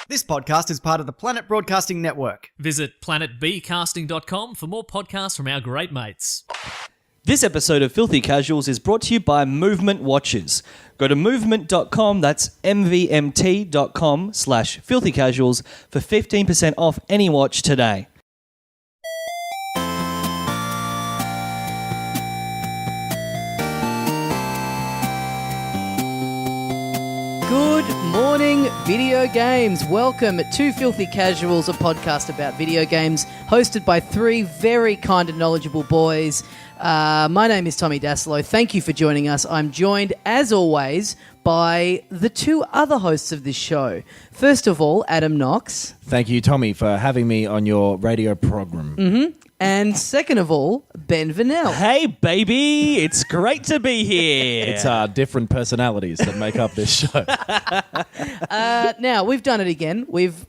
This podcast is part of the Planet Broadcasting Network. Visit planetbcasting.com for more podcasts from our great mates. This episode of Filthy Casuals is brought to you by Movement Watches. Go to movement.com, that's mvmt.com/Filthy Casuals for 15% off any watch today. Good morning, video games. Welcome to Filthy Casuals, a podcast about video games, hosted by three very kind and knowledgeable boys. My name is Tommy Daslow. Thank you for joining us. I'm joined, as always, by the two other hosts of this show. First of all, Adam Knox. Thank you, Tommy, for having me on your radio program. Mm-hmm. And second of all, Ben Vanel. Hey, baby, it's great to be here. It's different personalities that make up this show. Now, we've done it again. We've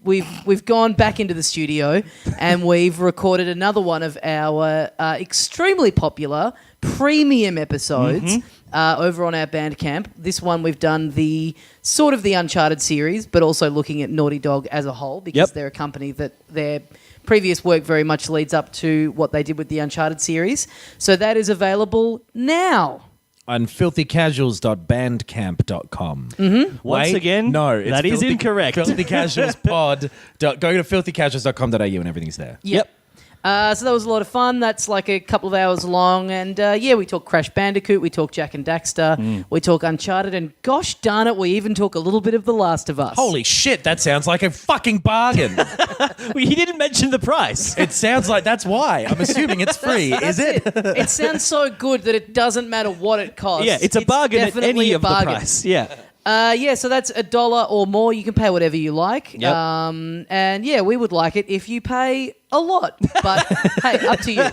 gone back into the studio and we've recorded another one of our extremely popular premium episodes over on our Bandcamp. This one we've done the sort of the Uncharted series, but also looking at Naughty Dog as a whole because they're a company that their previous work very much leads up to what they did with the Uncharted series. So that is available now. On filthycasuals.bandcamp.com. Once again, no, it's that is incorrect. Filthycasualspod. Go to filthycasuals.com.au and everything's there. Yep. So that was a lot of fun. That's like a couple of hours long. And we talk Crash Bandicoot, we talk Jak and Daxter, we talk Uncharted, and gosh darn it, we even talk a little bit of The Last of Us. Holy shit, that sounds like a fucking bargain. He didn't mention the price. It sounds like that's why. I'm assuming it's free, is it? It sounds so good that it doesn't matter what it costs. Yeah, it's a bargain at any of the price. Yeah. So that's $1 or more. You can pay whatever you like. Yep. And we would like it if you pay a lot. But hey, up to you.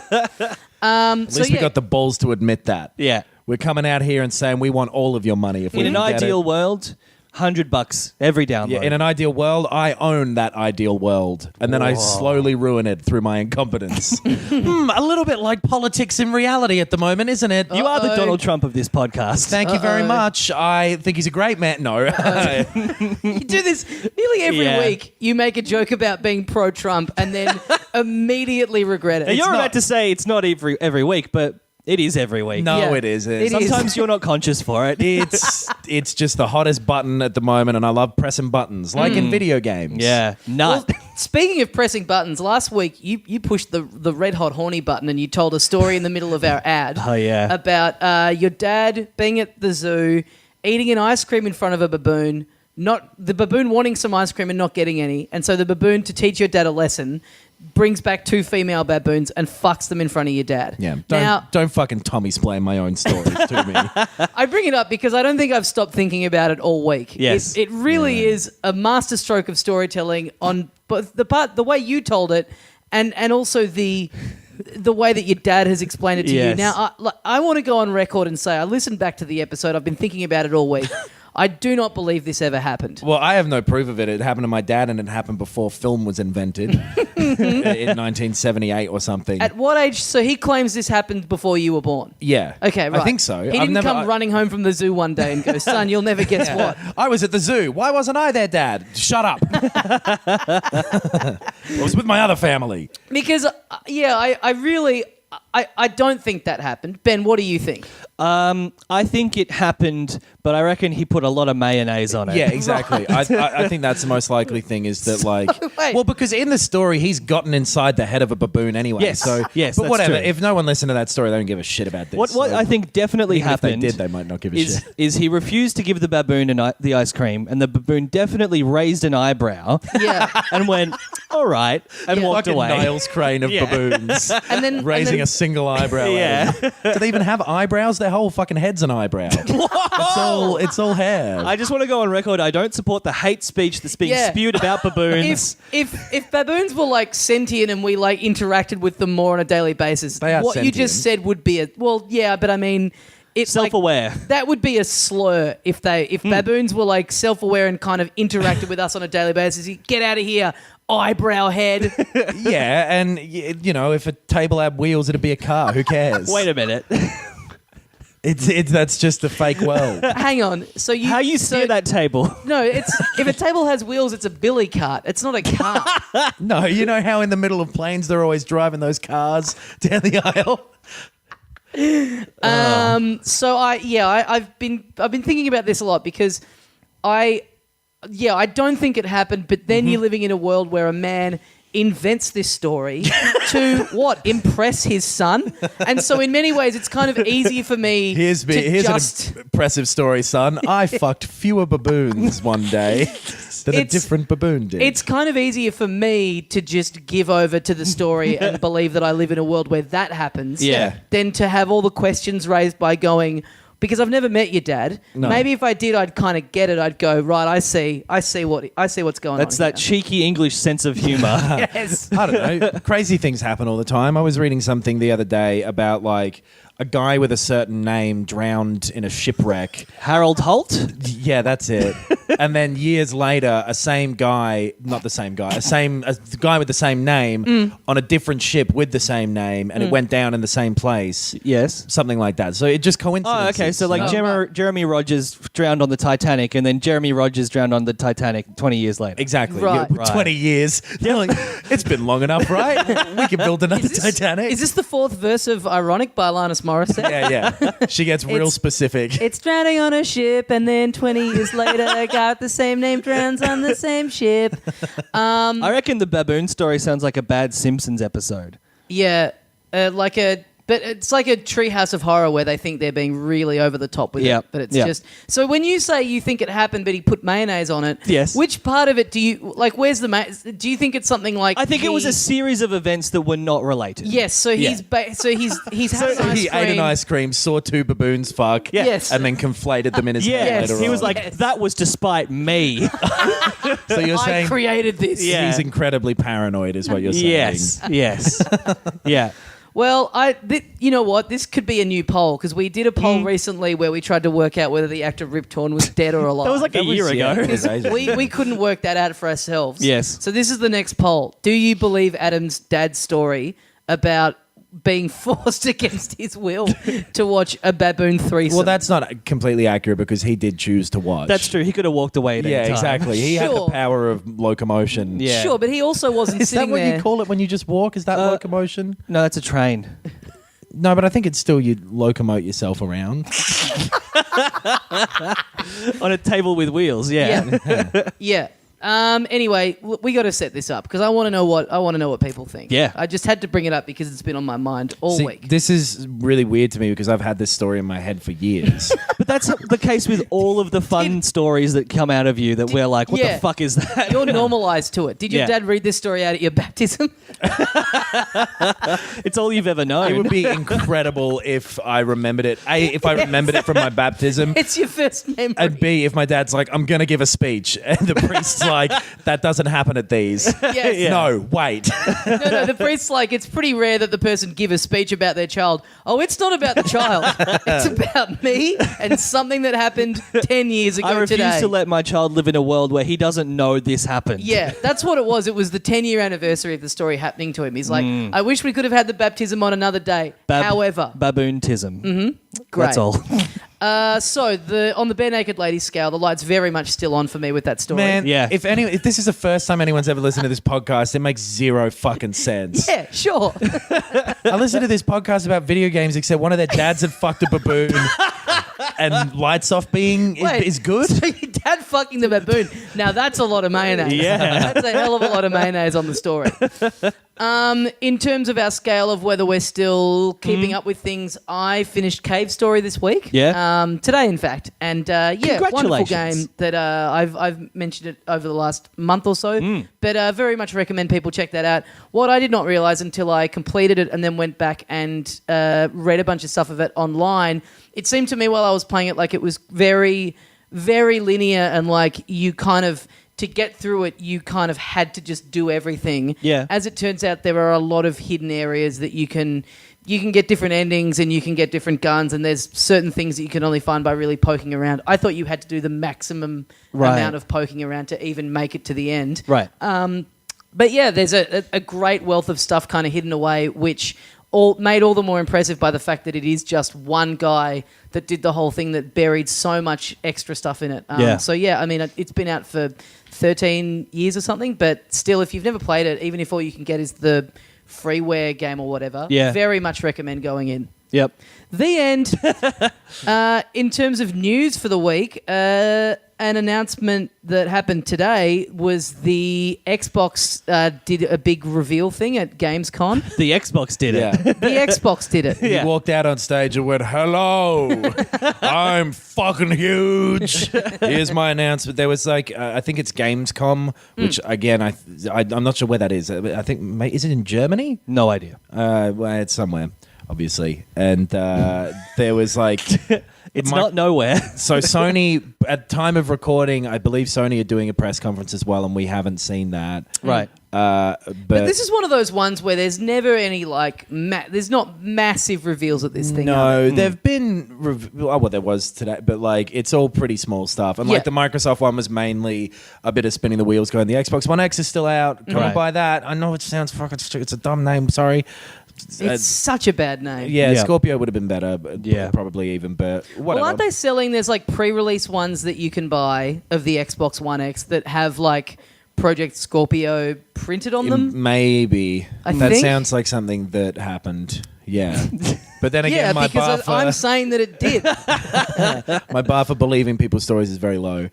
At least we got the balls to admit that. Yeah. We're coming out here and saying we want all of your money. If we In an can get ideal it. world, $100 every download. Yeah, in an ideal world, I own that ideal world. And then I slowly ruin it through my incompetence. A little bit like politics in reality at the moment, isn't it? You are the Donald Trump of this podcast. Thank you very much. I think he's a great man. No. You do this nearly every week. You make a joke about being pro-Trump and then immediately regret it. Now, you're about to say it's not every week, but it is every week. No, Yeah. it isn't. It is. Sometimes you're not conscious for it. It's just the hottest button at the moment, and I love pressing buttons, like in video games. Yeah, nut. Well, speaking of pressing buttons, last week you pushed the red hot horny button and you told a story in the middle of our ad. Oh, yeah. About your dad being at the zoo, eating an ice cream in front of a baboon, not the baboon wanting some ice cream and not getting any, and so the baboon, to teach your dad a lesson, brings back two female baboons and fucks them in front of your dad. Yeah. Now, Don't fucking Tommy-splain my own stories to me. I bring it up because I don't think I've stopped thinking about it all week. Yes. It really is a masterstroke of storytelling on both the way you told it and also the way that your dad has explained it to you. Yes. Now, I want to go on record and say I listened back to the episode. I've been thinking about it all week. I do not believe this ever happened. Well, I have no proof of it. It happened to my dad, and it happened before film was invented in 1978 or something. At what age? So he claims this happened before you were born. Yeah. Okay, right. I think so. He didn't come running home from the zoo one day and go, son, you'll never guess what. I was at the zoo. Why wasn't I there, Dad? Shut up. I was with my other family. Because, I really... I don't think that happened. Ben, what do you think? I think it happened, but I reckon he put a lot of mayonnaise on it. Yeah, exactly. I think that's the most likely thing is that, like... wait. Well, because in the story, he's gotten inside the head of a baboon anyway. Yes. So, Yes, but that's whatever. true. If no one listened to that story, they don't give a shit about this. What So I think definitely even happened if they did, they might not give a is, shit. is he refused to give the baboon the ice cream, and the baboon definitely raised an eyebrow Yeah. and went, all right, and walked Fucking away. Niles Crane of baboons. And then Raising a single eyebrow. Yeah. Do they even have eyebrows? Their whole fucking head's an eyebrow. It's all hair. I just want to go on record. I don't support the hate speech that's being spewed about baboons. If baboons were like sentient and we like interacted with them more on a daily basis, They are what you just sentient. said would be but I mean, it's Self-aware. Like, that would be a slur if baboons were like self-aware and kind of interacted with us on a daily basis. Get out of here, eyebrow head. Yeah, and you know, if a table had wheels, it'd be a car. Who cares? Wait a minute. That's just a fake world. Hang on. So you How you steer that table? No, it's if a table has wheels, it's a billy cart. It's not a car. No, you know how in the middle of planes they're always driving those cars down the aisle. So I've been thinking about this a lot because I don't think it happened, but then you're living in a world where a man invents this story to impress his son, and so in many ways it's kind of easy for me. Here's an impressive story, son. I fucked fewer baboons one day than a different baboon did. It's kind of easier for me to just give over to the story and believe that I live in a world where that happens, than to have all the questions raised by going. Because I've never met your dad. No. Maybe if I did, I'd kind of get it. I'd go, right, I see what's going on. That's that cheeky English sense of humour. Yes. I don't know. Crazy things happen all the time. I was reading something the other day about like a guy with a certain name drowned in a shipwreck. Harold Holt? Yeah, that's it. And then years later, a guy with the same name on a different ship with the same name, and it went down in the same place. Yes. Something like that. So it just coincidences. Oh, okay. So like Oh. Jeremy Rogers drowned on the Titanic, and then Jeremy Rogers drowned on the Titanic 20 years later. Exactly. Right. Yeah, 20 years. They're like, it's been long enough, right? We can build another Titanic. Is this the fourth verse of Ironic by Alanis Morissette? Yeah. She gets real specific. It's drowning on a ship, and then 20 years later, got the same name, drowns on the same ship. I reckon the baboon story sounds like a bad Simpsons episode. Yeah, but it's like a treehouse of horror where they think they're being really over the top with it. But it's just... So when you say you think it happened, but he put mayonnaise on it, Yes. which part of it do you... Like, where's the... Do you think it's something like... I think it was a series of events that were not related. Yes, so he's had an ice He cream. ate an ice cream, saw two baboons fuck, Yes. and then conflated them in his Yeah, head later he was on. like, that was despite me. So you're I saying created this. Yeah. he's incredibly paranoid is what you're saying. yes. Yeah. Well, you know what? This could be a new poll because we did a poll recently where we tried to work out whether the actor Rip Torn was dead or alive. That was like a year ago. we couldn't work that out for ourselves. Yes. So this is the next poll. Do you believe Adam's dad's story about being forced against his will to watch a baboon threesome? Well, that's not completely accurate because he did choose to watch. That's true. He could have walked away at any time. Exactly. He had the Sure. power of locomotion. Yeah. Sure, but he also wasn't Is that sitting what there. you call it when you just walk? Is that locomotion? No, that's a train. No, but I think it's still you locomote yourself around. On a table with wheels, yeah. Yeah. Anyway, we got to set this up because I want to know what people think. Yeah. I just had to bring it up because it's been on my mind all See, week. this is really weird to me because I've had this story in my head for years. But that's the case with all of the fun stories that come out of you that we're like, what the fuck is that? You're normalised to it. Did your Yeah. dad read this story out at your baptism? It's all you've ever known. It would be incredible if I remembered it. A, if I remembered it from my baptism. It's your first memory. And B, if my dad's like, I'm going to give a speech. And the priest's like, that doesn't happen at these. Yes. Yeah. No, wait. No, the priest's like, it's pretty rare that the person give a speech about their child. Oh, it's not about the child. It's about me and something that happened 10 years ago I refuse today. to let my child live in a world where he doesn't know this happened. Yeah, that's what it was. It was the 10-year anniversary of the story happening to him. He's like, I wish we could have had the baptism on another day. However, Baboontism. great. That's all. So on the Bare Naked Ladies scale, the light's very much still on for me with that story. Man, Yeah. if this is the first time anyone's ever listened to this podcast, it makes zero fucking sense. Yeah, sure. I listened to this podcast about video games, except one of their dads had fucked a baboon, and lights off being is good. So your dad fucking the baboon. Now that's a lot of mayonnaise. Yeah. That's a hell of a lot of mayonnaise on the story. In terms of our scale of whether we're still keeping up with things, I finished Cave Story this week. Yeah. Today, in fact. And wonderful Congratulations. game that I've mentioned it over the last month or so. But very much recommend people check that out. What I did not realise until I completed it and then went back and read a bunch of stuff of it online, it seemed to me while I was playing it like it was very, very linear and like you kind of... To get through it, you kind of had to just do everything. Yeah. As it turns out, there are a lot of hidden areas that you can get different endings and you can get different guns, and there's certain things that you can only find by really poking around. I thought you had to do the maximum amount of poking around to even make it to the end. Right. But yeah, there's a great wealth of stuff kind of hidden away, which made all the more impressive by the fact that it is just one guy that did the whole thing that buried so much extra stuff in it. So yeah, I mean, it's been out for 13 years or something, but still, if you've never played it, even if all you can get is the freeware game or whatever, very much recommend going in. Yep. The end. In terms of news for the week, an announcement that happened today was the Xbox did a big reveal thing at Gamescom. The Xbox did it. Yeah. The Xbox did it. He walked out on stage and went, "Hello, I'm fucking huge. Here's my announcement." There was like, I think it's Gamescom, which again, I'm not sure where that is. I think, is it in Germany? No idea. Well, it's somewhere, obviously. And there was like... It's not nowhere. So Sony, at time of recording, I believe Sony are doing a press conference as well, and we haven't seen that. Right. But this is one of those ones where there's never any like there's not massive reveals at this thing. No, there've been well, there was today, but like it's all pretty small stuff. And like the Microsoft one was mainly a bit of spinning the wheels, going, the Xbox One X is still out. Come and buy that. I know it sounds fucking stupid. It's a dumb name. Sorry. It's such a bad name. Yeah, Scorpio would have been better. Probably even. But whatever. Well, aren't they selling? There's like pre-release ones that you can buy of the Xbox One X that have like Project Scorpio printed on them. Maybe I that think? sounds like something that happened. Yeah, but then again, my bar for I'm saying that it did. my bar for believing people's stories is very low.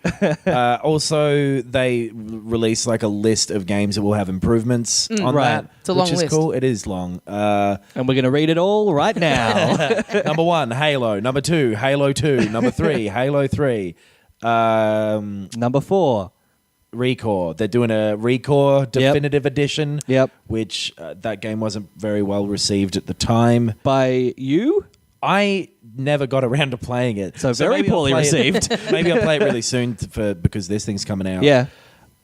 Also, they released like a list of games that will have improvements on that. It's a long which is list. cool. It is long. And we're going to read it all right now. Number 1, Halo. Number 2, Halo 2. Number 3, Halo 3. Number 4. Recore. They're doing a Recore Definitive Edition. Yep. Which that game wasn't very well received at the time. By you? I never got around to playing it. So very maybe I'll poorly play received. Maybe I'll play it really soon because this thing's coming out. Yeah.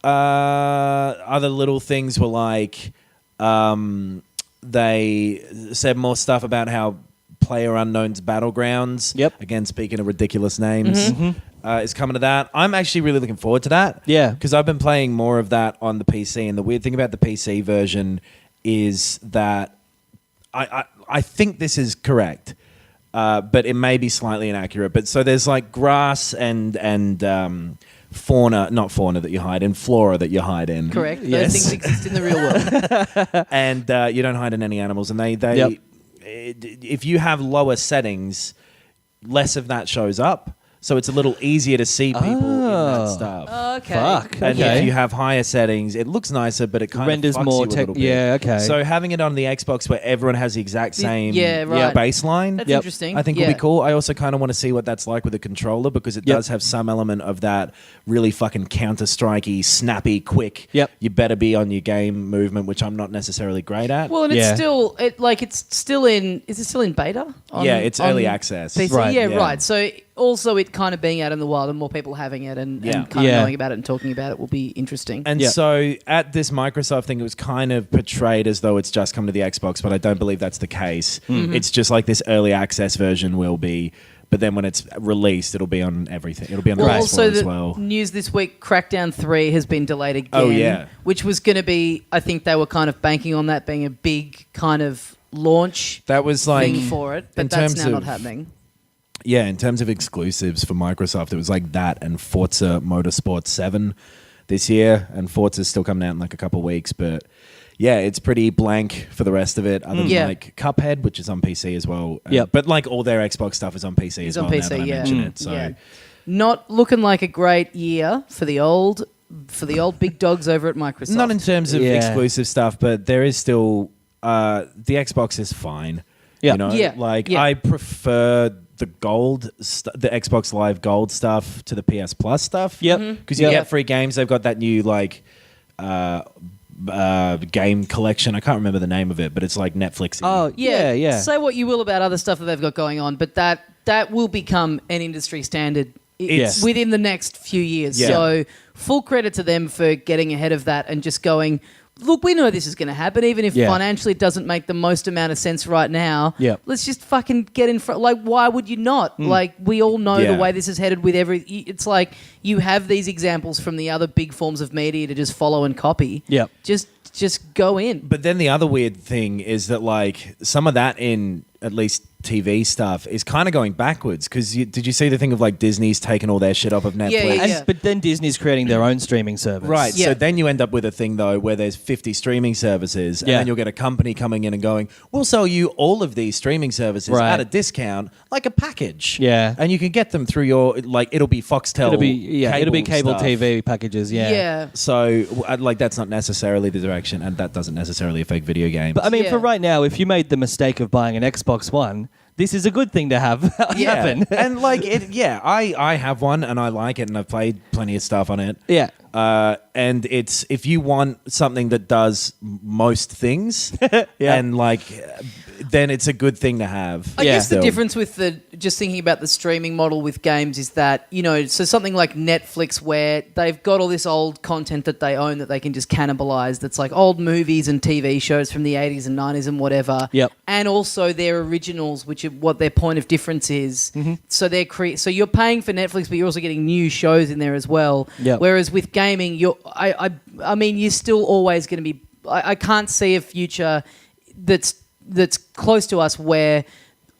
Other little things were like they said more stuff about how PlayerUnknown's Battlegrounds, again speaking of ridiculous names, is coming to that. I'm actually really looking forward to that. Yeah. Because I've been playing more of that on the PC, and the weird thing about the PC version is that I think this is correct, but it may be slightly inaccurate. But so there's like grass and fauna, not fauna that you hide in, flora that you hide in. Correct. Yes. Those things exist in the real world. And you don't hide in any animals. And they if you have lower settings, less of that shows up. So it's a little easier to see people in that stuff. Okay. Fuck. And Okay. if you have higher settings, it looks nicer, but it kind Renders of fucks more you a little bit. yeah, okay. So having it on the Xbox where everyone has the exact same baseline, That's interesting. I think will be cool. I also kind of want to see what that's like with a controller because it does have some element of that really fucking Counter-Strikey, snappy, quick. Yep. You better be on your game movement, which I'm not necessarily great at. Well, and it's still it's still in. Is it still in beta? It's early access. PC? Right. Yeah, Yeah. right. So also it kind of being out in the wild and more people having it and kind of knowing about it and talking about it will be interesting. And so at this Microsoft thing, it was kind of portrayed as though it's just come to the Xbox, but I don't believe that's the case. It's just like this early access version will be, but then when it's released, it'll be on everything. It'll be on the PS4 also as the well. news this week, Crackdown 3 has been delayed again. Oh, yeah. Which was going to be, I think they were kind of banking on that being a big kind of launch That was like thing for it, in but that's terms now not of- happening. Yeah, in terms of exclusives for Microsoft, it was like that and Forza Motorsport 7 this year, and Forza's still coming out in like a couple of weeks, but yeah, it's pretty blank for the rest of it, other than like Cuphead, which is on PC as well. But like all their Xbox stuff is on PC as on well. PC, now that I yeah. mention it, so Not looking like a great year for the old big dogs over at Microsoft. not in terms of exclusive stuff, but there is still the Xbox is fine. Yeah. You know, I prefer the the Xbox Live Gold stuff to the PS Plus stuff. Yep. Because you get free games. They've got that new like game collection. I can't remember the name of it, but it's like Netflix. Oh, yeah. Say what you will about other stuff that they've got going on, but that will become an industry standard Yes. within the next few years. Yeah. So full credit to them for getting ahead of that and just going, look, we know this is going to happen, even if Yeah. financially it doesn't make the most amount of sense right now. Yeah. Let's just fucking get in front. Like, why would you not? Like, we all know Yeah. the way this is headed with it's like you have these examples from the other big forms of media to just follow and copy. Yeah. Just go in. But then the other weird thing is that, like, some of that in at least TV stuff is kind of going backwards. Because did you see the thing of, like, Disney's taken all their shit off of Netflix? Yeah. But then Disney's creating their own streaming service. Right. Yeah. So then you end up with a thing, though, where there's 50 streaming services, and Yeah. then you'll get a company coming in and going, we'll sell you all of these streaming services Right. at a discount, like a package. Yeah. And you can get them through your, like, it'll be Foxtel. It'll be cable stuff. TV packages. Yeah. So, like, that's not necessarily the direction, and that doesn't necessarily affect video games. But I mean, Yeah. for right now, if you made the mistake of buying an Xbox One, this is a good thing to have happen. And, like, I have one, and I like it, and I've played plenty of stuff on it. Yeah. And it's, if you want something that does most things, Yeah. and, like, then it's a good thing to have. I Yeah. guess the Still. difference with just thinking about the streaming model with games is that, so something like Netflix, where they've got all this old content that they own that they can just cannibalize, that's like old movies and TV shows from the 80s and 90s and whatever. Yep. And also their originals, which are what their point of difference is. Mm-hmm. So so you're paying for Netflix, but you're also getting new shows in there as well. Yep. Whereas with gaming, I mean, you're still always going to be. I can't see a future that's close to us where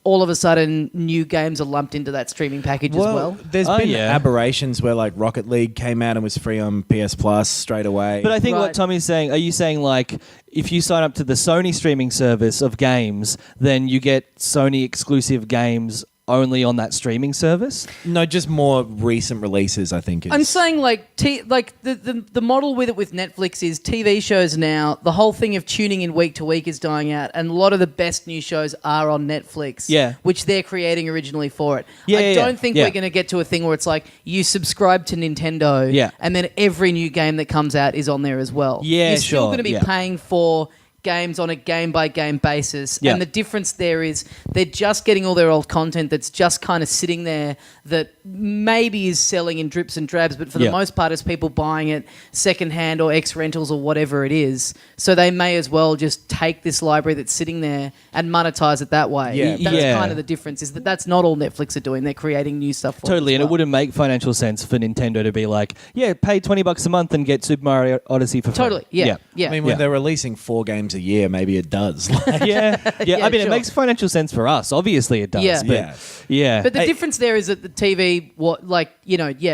all of a sudden new games are lumped into that streaming package as well. There's Oh, been yeah. aberrations where, like, Rocket League came out and was free on PS Plus straight away. But I think Right. what Tommy's saying, are you saying, like, if you sign up to the Sony streaming service of games, then you get Sony exclusive games only on that streaming service? no, just more recent releases, I think. I'm saying like the model with it with Netflix is TV shows now. The whole thing of tuning in week to week is dying out, and a lot of the best new shows are on Netflix. Yeah. which they're creating originally for it. Yeah, I yeah, don't yeah. think Yeah. we're going to get to a thing where it's like you subscribe to Nintendo, Yeah. and then every new game that comes out is on there as well. Yeah, you're still sure, going to be yeah. paying for games on a game by game basis, Yeah. and the difference there is they're just getting all their old content that's just kind of sitting there that maybe is selling in drips and drabs, but for Yeah. the most part it's people buying it secondhand or ex rentals or whatever it is. So they may as well just take this library that's sitting there and monetize it that way. Yeah. That's Yeah. kind of the difference, is that that's not all Netflix are doing. They're creating new stuff for Totally, it as and it well. wouldn't make financial sense for Nintendo to be like, yeah, pay $20 a month and get Super Mario Odyssey for free. Totally, yeah. I mean, when Yeah. they're releasing 4 games a year, maybe it does. Like, yeah. Yeah, I mean, it sure. makes financial sense for us. Obviously, it does. Yeah. But Yeah. yeah. But the Hey- difference there is that the TV,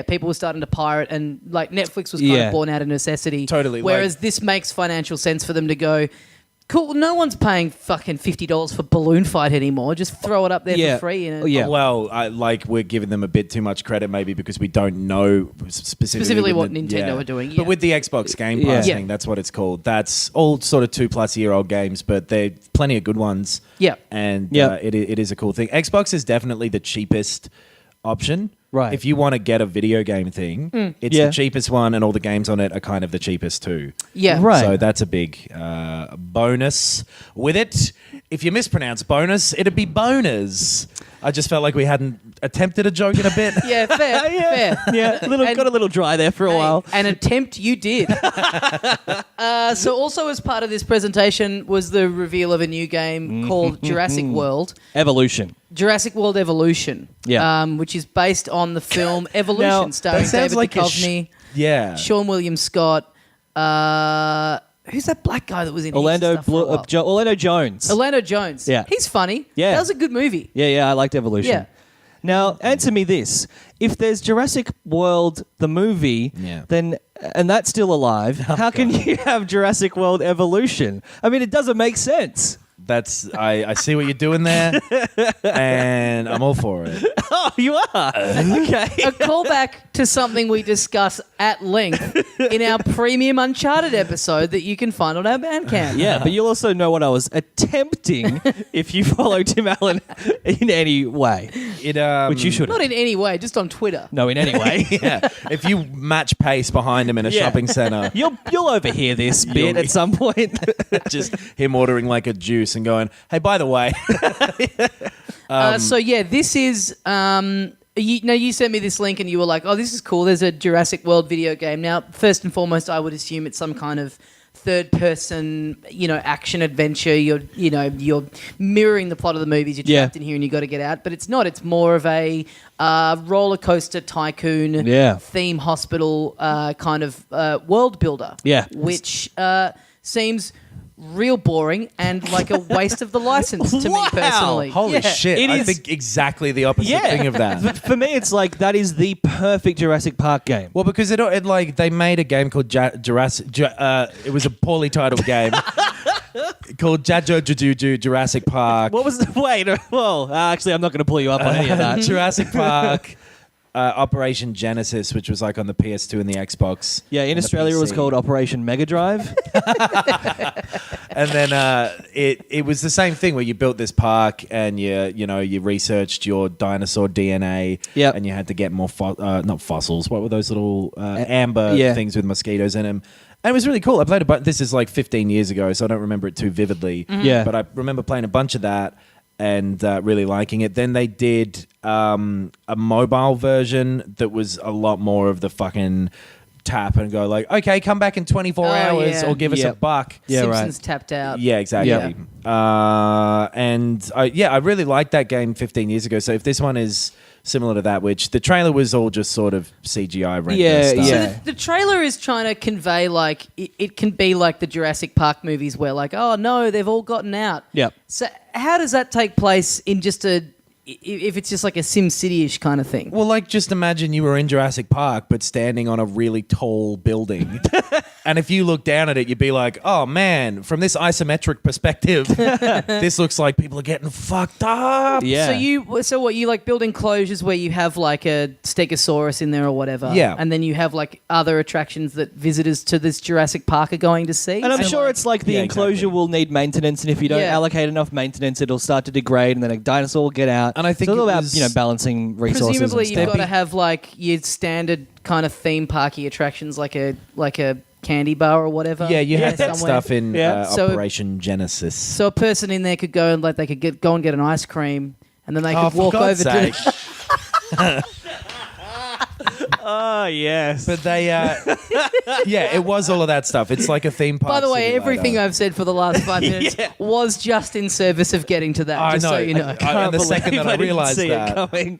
people were starting to pirate, and like Netflix was kind Yeah. of born out of necessity. Totally, Whereas like- this makes financial sense for them to go, cool, no one's paying fucking $50 for Balloon Fight anymore. Just throw it up there Yeah. for free. Oh, yeah. Well, we're giving them a bit too much credit, maybe because we don't know specifically what with Nintendo are doing, yeah. But with the Xbox Game Pass Yeah. thing, that's what it's called. That's all sort of 2+ year old games, but they're plenty of good ones. Yeah. And Yeah. it is a cool thing. Xbox is definitely the cheapest option. Right. If you want to get a video game thing, it's Yeah. the cheapest one, and all the games on it are kind of the cheapest too. Yeah. Right. So that's a big bonus with it. If you mispronounce bonus, it'd be boners. I just felt like we hadn't attempted a joke in a bit. Yeah, fair, fair. yeah, And- got a little dry there for a Hey, while. an attempt you did. So also as part of this presentation was the reveal of a new game called Jurassic World. Evolution. Jurassic World Evolution, Yeah. which is based on the film Evolution, Now, starring that sounds David like a Duchovny, Yeah. Sean William Scott. Who's that black guy that was in Orlando Heaps of stuff for a while? Orlando Jones. Orlando Jones. Yeah. He's funny. Yeah. That was a good movie. Yeah, I liked Evolution. Yeah. Now, answer me this. If there's Jurassic World, the movie, Yeah. then, and that's still alive, how can you have Jurassic World Evolution? I mean, it doesn't make sense. I see what you're doing there, and I'm all for it. Oh, you are? Okay. A callback to something we discuss at length in our premium Uncharted episode that you can find on our Bandcamp. Yeah, but you'll also know what I was attempting if you follow Tim Allen in any way, which you should. Not in any way, just on Twitter. No, in any way. Yeah, if you match pace behind him in a Yeah. shopping center, You'll overhear this bit You'll- at some point. just him ordering like a juice and going, "Hey, by the way, So yeah, this is You sent me this link and you were like, "Oh, this is cool. There's a Jurassic World video game." Now, first and foremost, I would assume it's some kind of third-person, action adventure. You're mirroring the plot of the movies. You're trapped in here and you got to get out. But it's not. It's more of a roller coaster tycoon theme hospital kind of world builder. Yeah. Which seems real boring and like a waste of the license to me personally. Holy shit. It I is- think exactly the opposite thing of that. But for me, it's like that is the perfect Jurassic Park game. Well, because it like they made a game called Jurassic. It was a poorly titled game called Jurassic Park. What was the wait? Well, actually, I'm not going to pull you up on any of that. Jurassic Park. Operation Genesis, which was like on the PS2 and the Xbox. Yeah, in and the Australia it was PC. called Operation Mega Drive. And then it was the same thing where you built this park and you researched your dinosaur DNA. Yep. And you had to get more not fossils. What were those little amber things with mosquitoes in them? And it was really cool. I played this is like 15 years ago, so I don't remember it too vividly. Yeah. But I remember playing a bunch of that and really liking it. Then they did a mobile version that was a lot more of the fucking tap and go like, okay, come back in 24 hours or give us a buck. Yeah, Simpsons right. tapped out. Yeah, exactly. Yep. And I really liked that game 15 years ago. So if this one is similar to that, which the trailer was all just sort of CGI render stuff. So the trailer is trying to convey like it can be like the Jurassic Park movies where like, oh no, they've all gotten out. Yep. So how does that take place in just if it's just like a Sim City-ish kind of thing? Well, like, just imagine you were in Jurassic Park, but standing on a really tall building. And if you look down at it, you'd be like, oh, man, from this isometric perspective, this looks like people are getting fucked up. Yeah. So what, you like build enclosures where you have like a Stegosaurus in there or whatever. Yeah. And then you have like other attractions that visitors to this Jurassic Park are going to see. And I'm So, sure it's like the Yeah, enclosure exactly. will need maintenance, and if you don't allocate enough maintenance, it'll start to degrade, and then a dinosaur will get out. And I think it's all it about was- balancing resources. presumably and you've stuff. got to have like your standard kind of theme parky attractions like a candy bar or whatever. Yeah, you had that somewhere. stuff in So- Operation Genesis. So a person in there could go and like they could go and get an ice cream, and then they could for walk over God's sake. to. Oh yes. But they, yeah, it was all of that stuff. It's like a theme park. By the way, simulator. everything I've said for the last 5 minutes was just in service of getting to that. I just know. so you know. And the second that I didn't realized see that, it coming.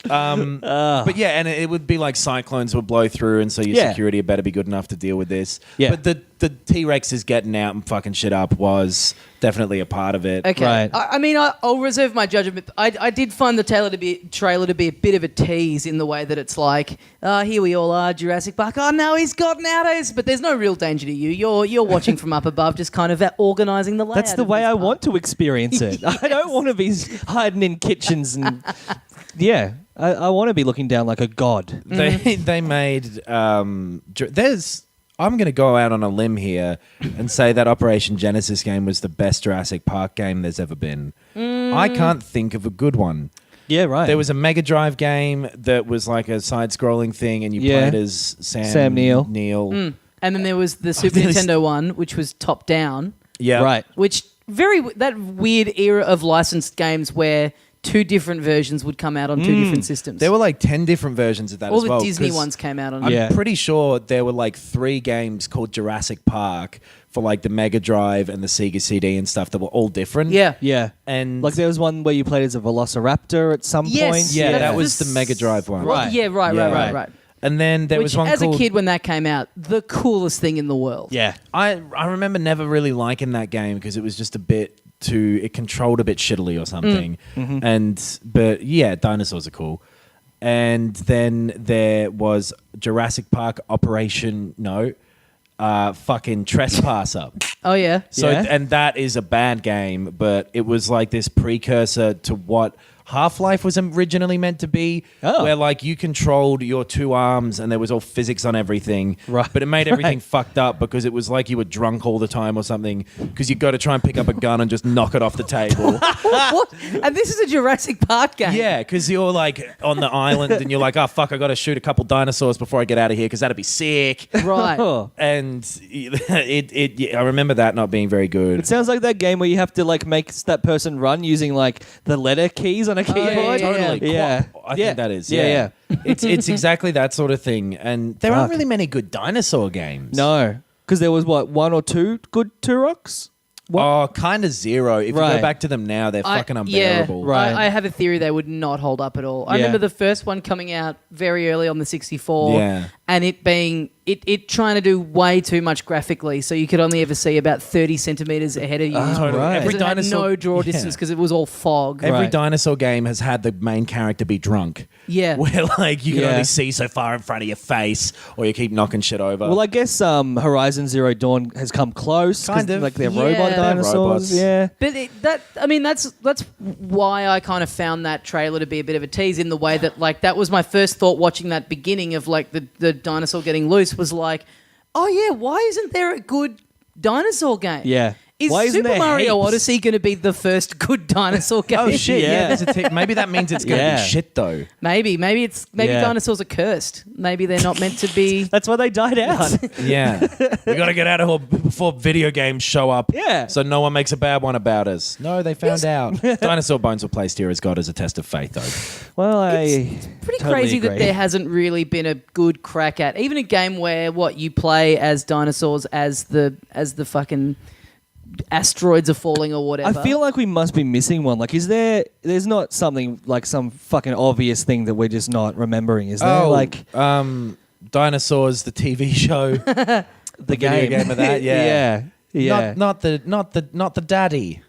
But yeah, and it would be like cyclones would blow through, and so your Yeah. security had better be good enough to deal with this. Yeah. But the T-Rexes getting out and fucking shit up was definitely a part of it. Okay. Right. I mean, I'll reserve my judgment. I did find the trailer to be a bit of a tease in the way that it's like, here we all are, Jurassic Park. Oh no, he's gotten out. But there's no real danger to you. You're watching from up above, just kind of organising the layout. That's the of way this I park. want to experience it. I don't want to be hiding in kitchens and I want to be looking down like a god. They made there's. I'm going to go out on a limb here and say that Operation Genesis game was the best Jurassic Park game there's ever been. I can't think of a good one. Yeah, right. There was a Mega Drive game that was like a side-scrolling thing, and you Yeah. played as Sam Neill. And then there was the Super nearly Nintendo one, which was top down, Yeah, right. which that weird era of licensed games where two different versions would come out on two different systems. There were like 10 different versions of that all as the well. Disney 'cause ones came out on. I'm Yeah. pretty sure there were like 3 games called Jurassic Park for like the Mega Drive and the Sega CD and stuff that were all different. Yeah. Yeah. And Like there was one where you played as a velociraptor at some Yes. point. yeah, Yeah. that was the Mega Drive one. Right. Yeah, right. And then there Which, was one as called a kid, when that came out, the coolest thing in the world. Yeah. I remember never really liking that game because it was just a bit too. It controlled a bit shittily or something. But yeah, dinosaurs are cool. And then there was Jurassic Park Operation fucking Trespasser. Oh yeah. So Yeah? and that is a bad game, but it was like this precursor to what Half-Life was originally meant to be, Oh. where like you controlled your 2 arms and there was all physics on everything, Right. but it made everything fucked up because it was like you were drunk all the time or something because you got to try and pick up a gun and just knock it off the table. What? And this is a Jurassic Park game. Yeah, because you're like on the island and you're like, oh fuck, I got to shoot a couple dinosaurs before I get out of here because that'd be sick. Right. Oh. And I remember that not being very good. It sounds like that game where you have to like make that person run using like the letter keys on on a keyboard. yeah, Totally. Yeah. I Yeah. think that is. Yeah, Yeah. it's exactly that sort of thing. And there aren't Fuck. really many good dinosaur games. No, because there was one or two good Turoks. What? Oh, kind of zero. If you Right. go back to them now, they're fucking Yeah, unbearable. Right. I have a theory they would not hold up at all. I Yeah. remember the first one coming out very early on the 64, Yeah. and it being it trying to do way too much graphically, so you could only ever see about 30 centimeters ahead of you. Totally. right. Every Because it had dinosaur, no draw yeah. distance because it was all fog. Every Right. dinosaur game has had the main character be drunk. Yeah. Where like you can Yeah. only see so far in front of your face, or you keep knocking shit over. Well, I guess Horizon Zero Dawn has come close. 'cause, Kind of. like they're Yeah. robot They're dinosaurs. robots. Yeah. But that's why I kind of found that trailer to be a bit of a tease in the way that like that was my first thought watching that beginning of like the dinosaur getting loose was like, oh yeah, why isn't there a good dinosaur game? Yeah. Is Why isn't Super there Mario heaps? Odyssey going to be the first good dinosaur game? oh shit! Yeah. Yeah, there's a maybe that means it's going to Yeah. be shit though. Maybe Yeah. dinosaurs are cursed. Maybe they're not meant to be. That's why they died out. Yeah, we got to get out of here before video games show up. Yeah. so no one makes a bad one about us. No, they found out. Dinosaur bones were placed here as God as a test of faith, though. Well, It's pretty totally crazy that agree. there hasn't really been a good crack at even a game where what you play as dinosaurs as the fucking asteroids are falling or whatever. I feel like we must be missing one. Like, there's not something like some fucking obvious thing that we're just not remembering, is there? Like Dinosaurs, the TV show, the video game of that. Yeah, yeah. Not the daddy.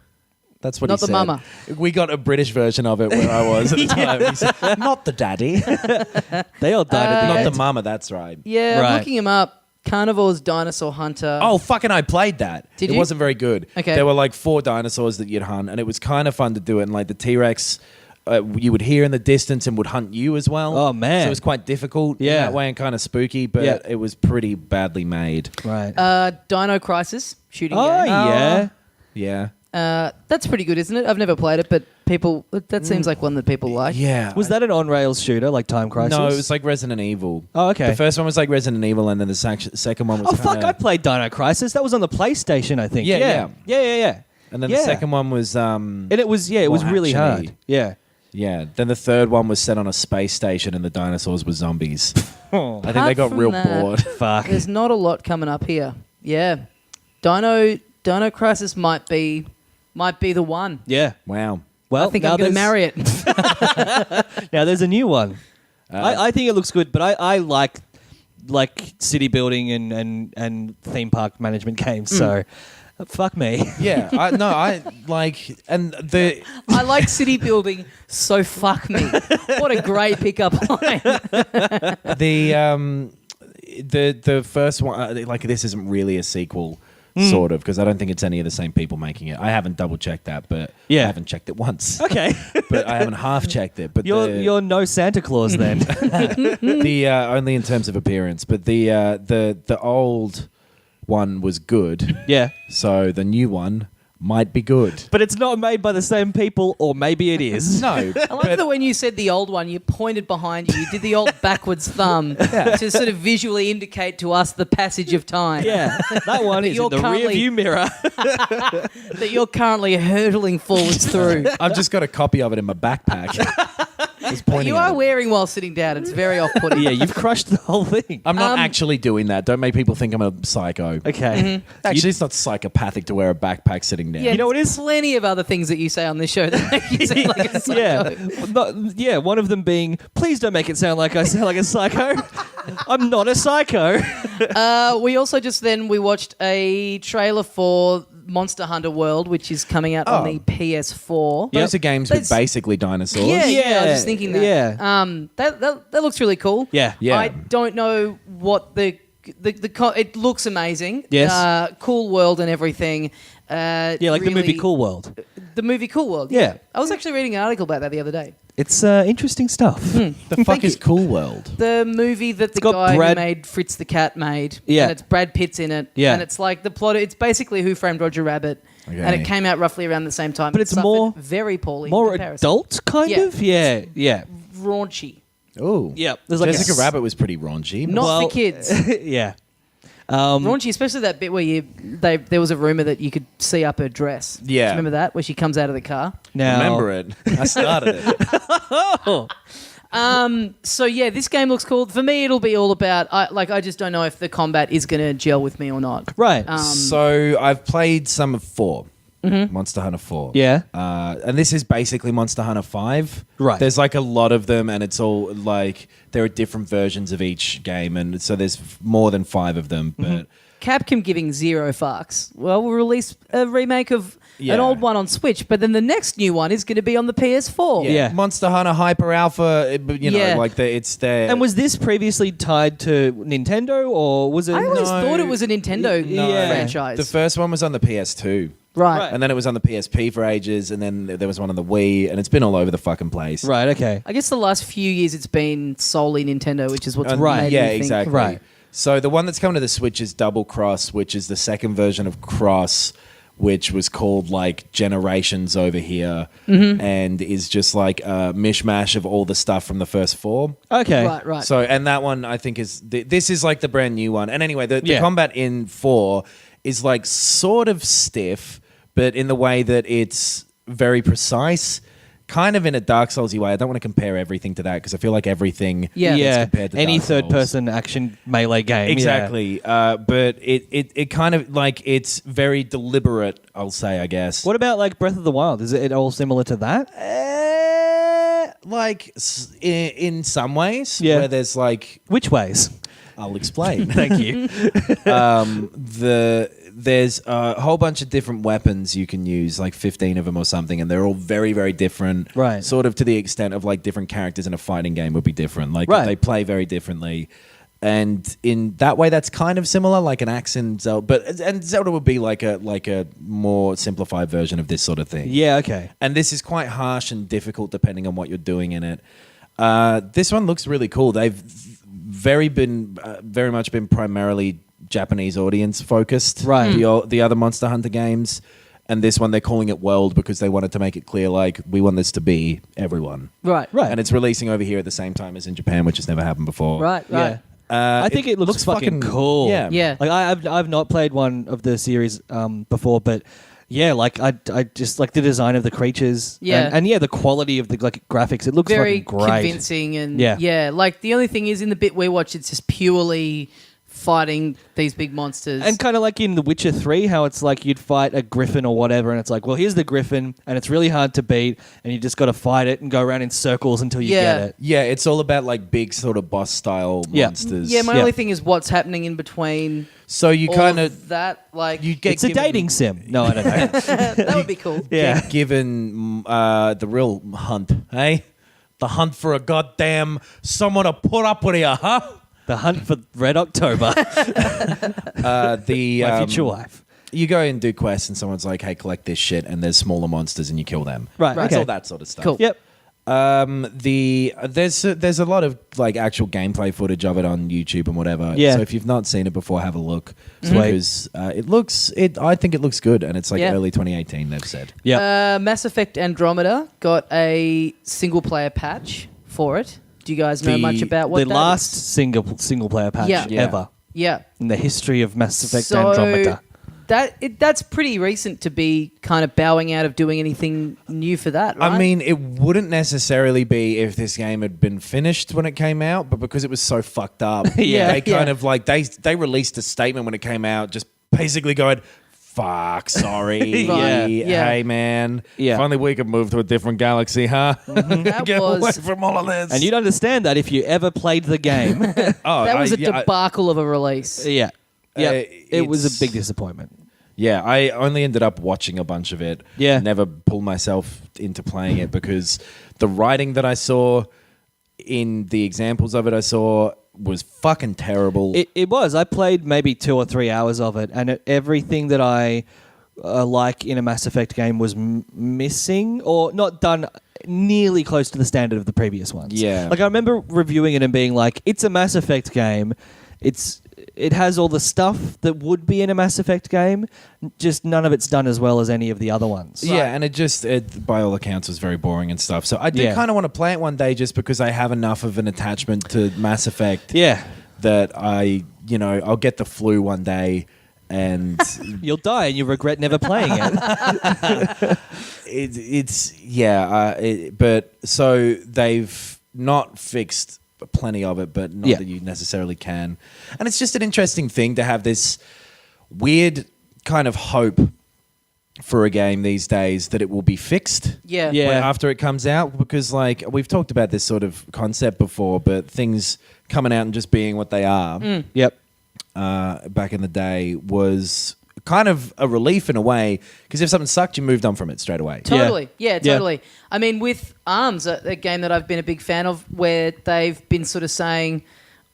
That's what Not he the said. mama. We got a British version of it where I was at the time. He said, not the daddy, They all died at the not end. the mama. That's right. Yeah, Right. I'm looking him up. Carnivore's Dinosaur Hunter. Oh, fucking I played that. Did it you? wasn't very good. Okay. There were like 4 dinosaurs that you'd hunt, and it was kind of fun to do it. And like the T-Rex, you would hear in the distance and would hunt you as well. Oh, man. So it was quite difficult in Yeah. that way and kind of spooky, but Yeah. it was pretty badly made. Right. Dino Crisis shooting Oh, game. yeah. Yeah. That's pretty good, isn't it? I've never played it, but that seems like one that people like. Yeah. Was that an on-rails shooter, like Time Crisis? No, it was like Resident Evil. Oh, okay. The first one was like Resident Evil, and then the second one was Oh, fuck, kinda- I played Dino Crisis. That was on the PlayStation, I think. Yeah, Yeah. Yeah. And then Yeah. the second one was... And it was, it was more really action-y. hard. Yeah. Yeah. Then the third one was set on a space station, and the dinosaurs were zombies. I think they Apart got from real that- bored. Fuck. There's not a lot coming up here. Yeah, Dino Crisis might be the one. Yeah. Wow. Well, I think now I'm going to there's- marry it. Now there's a new one. I think it looks good, but I like city building and theme park management games. So, fuck me. Yeah, I like, and the I like city building, so fuck me. What a great pickup line. the first one, like this isn't really a sequel, sort of, because I don't think it's any of the same people making it. I haven't double checked that, but Yeah. I haven't checked it once. Okay. But I haven't half checked it. But You're no Santa Claus then. the only in terms of appearance, but the old one was good. Yeah. So the new one might be good. But it's not made by the same people, or maybe it is. No, I like that when you said the old one, you pointed behind you. You did the old backwards thumb to sort of visually indicate to us the passage of time. Yeah, that one is in you're the rear currently- view mirror. That you're currently hurtling forwards through. I've just got a copy of it in my backpack. Just pointing You at are it. wearing while sitting down. It's very off-putting. Yeah, you've crushed the whole thing. I'm not actually doing that. Don't make people think I'm a psycho. Okay. Actually, it's not psychopathic to wear a backpack sitting down. Yeah, You know what there's is? plenty of other things that you say on this show that make you sound like a psycho. Yeah, one of them being, please don't make it sound like I sound like a psycho. I'm not a psycho. We also we watched a trailer for Monster Hunter World, which is coming out on Oh. the PS4. Those are games with That's- basically dinosaurs. Yeah, I was Yeah, just thinking that. yeah. That looks really cool. Yeah. Yeah. I don't know what it looks amazing. Yes. Cool world and everything. Yeah, like the movie Cool World. The movie Cool World. Yeah. I was actually reading an article about that the other day. It's interesting stuff. The fuck is Cool World? The movie that the got guy Brad- who made Fritz the Cat made. Yeah. And it's Brad Pitt's in it. Yeah. And it's like the plot, it's basically Who Framed Roger Rabbit. Okay. And it came out roughly around the same time. But It it's suffered more- very poorly. in More comparison. adult, kind Yeah. of? Yeah. Raunchy. Oh, Yeah, there's like Jessica a- Rabbit was pretty raunchy. Not Well- for kids. Yeah. Raunchy, especially that bit where there was a rumor that you could see up her dress. Yeah. Do you remember that? Where she comes out of the car? Now, Remember it? I started it. So yeah, this game looks cool. For me, it'll be all about. I just don't know if the combat is going to gel with me or not. Right. So I've played some of 4. Monster Hunter 4. Yeah. And this is basically Monster Hunter 5. Right. There's like a lot of them, and it's all like there are different versions of each game, and so there's more than 5 of them. But Capcom giving zero fucks. Well, we'll release a remake of an old one on Switch, but then the next new one is going to be on the PS4. Yeah. Monster Hunter Hyper Alpha. You know, Yeah. like it's there. and was this previously tied to Nintendo, or was it? I always No. thought it was a Nintendo Yeah. franchise. the first one was on the PS2. right. And then it was on the PSP for ages, and then there was one on the Wii, and it's been all over the fucking place. Right. Okay. I guess the last few years it's been solely Nintendo, which is what's Right. made Yeah, me think. exactly. Right. So the one that's coming to the Switch is Double Cross, which is the second version of Cross, which was called like Generations over here, and is just like a mishmash of all the stuff from the first 4. Okay. Right. So, and that one I think is this is like the brand new one. And anyway, the Yeah. combat in 4 is like sort of stiff, but in the way that it's very precise, kind of in a Dark Soulsy way. I don't want to compare everything to that because I feel like everything Yeah. is compared to Any Dark Souls. third-person action melee game. Exactly. But it kind of like it's very deliberate, I'll say, I guess. Yeah. What about like Breath of the Wild? Is it all similar to that? Like in some ways, Yeah. where there's like, Which ways? I'll explain. Thank you. There's a whole bunch of different weapons you can use, like 15 of them or something, and they're all very, very different. Right. Sort of to the extent of like different characters in a fighting game would be different. Like Right. they play very differently. And in that way, that's kind of similar, like an axe in Zelda. And Zelda would be like a more simplified version of this sort of thing. Yeah. Okay. And this is quite harsh and difficult depending on what you're doing in it. This one looks really cool. They've very much been primarily Japanese audience focused. Right. The other Monster Hunter games, and this one they're calling it World because they wanted to make it clear like we want this to be everyone. Right. Right. And it's releasing over here at the same time as in Japan, which has never happened before. Right. Yeah. I think it looks fucking cool. Yeah. Yeah. Like I've not played one of the series before, but yeah, like I just like the design of the creatures. Yeah. And yeah, the quality of the like graphics. It looks Very fucking great. convincing and Yeah. like the only thing is in the bit we watch it's just purely fighting these big monsters. And kind of like in The Witcher 3, how it's like you'd fight a griffin or whatever, and it's like, well, here's the griffin, and it's really hard to beat, and you just got to fight it and go around in circles until you Yeah. get it. Yeah, it's all about like big sort of boss style Yeah. monsters. yeah, my Yeah. only thing is what's happening in between So you all kind of of that like you get It's a given- dating sim. No, I don't know. that would be cool. Yeah. get given the real hunt, hey? The hunt for a goddamn someone to put up with you, huh? The hunt for Red October. The My future wife. You go and do quests, and someone's like, "Hey, collect this shit," and there's smaller monsters, and you kill them. Right, It's okay. all that sort of stuff. Cool. Yep. There's a lot of like actual gameplay footage of it on YouTube and whatever. Yeah. So if you've not seen it before, have a look. Sweet. Because I think it looks good, and it's like Yeah. early 2018. They've said. Yep. Mass Effect Andromeda got a single player patch for it. Do you guys know The- much about what The that last is? single player patch Yeah. Yeah. ever Yeah. in the history of Mass Effect So Andromeda. that's pretty recent to be kind of bowing out of doing anything new for that, right? I mean, it wouldn't necessarily be if this game had been finished when it came out, but because it was so fucked up, Yeah. they kind Yeah. of like they released a statement when it came out, just basically going, "Fuck, sorry, Right. Yeah. hey man, Yeah. if only we could move to a different galaxy, huh? That Get away was from all of this." And you'd understand that if you ever played the game. that was a debacle of a release. Yeah. Yeah. It was it's- a big disappointment. Yeah, I only ended up watching a bunch of it. Yeah. Never pulled myself into playing it because the writing that I saw in the examples of it I saw was fucking terrible. It was. I played maybe 2 or 3 hours of it, and everything that I like in a Mass Effect game was missing or not done nearly close to the standard of the previous ones. Yeah. Like I remember reviewing it and being like, it's a Mass Effect game. It has all the stuff that would be in a Mass Effect game, just none of it's done as well as any of the other ones. Yeah, and it by all accounts was very boring and stuff. So I did Yeah. kind of want to play it one day just because I have enough of an attachment to Mass Effect Yeah. that I I'll get the flu one day, and You'll die and you'll regret never playing it. but so they've not fixed plenty of it, but not Yeah. that you necessarily can. And it's just an interesting thing to have this weird kind of hope for a game these days that it will be fixed. Yeah. After it comes out, because like we've talked about this sort of concept before, but things coming out and just being what they are Yep. back in the day was kind of a relief in a way, because if something sucked, you moved on from it straight away. Totally. Yeah, Yeah. totally. I mean, with ARMS, a game that I've been a big fan of, where they've been sort of saying,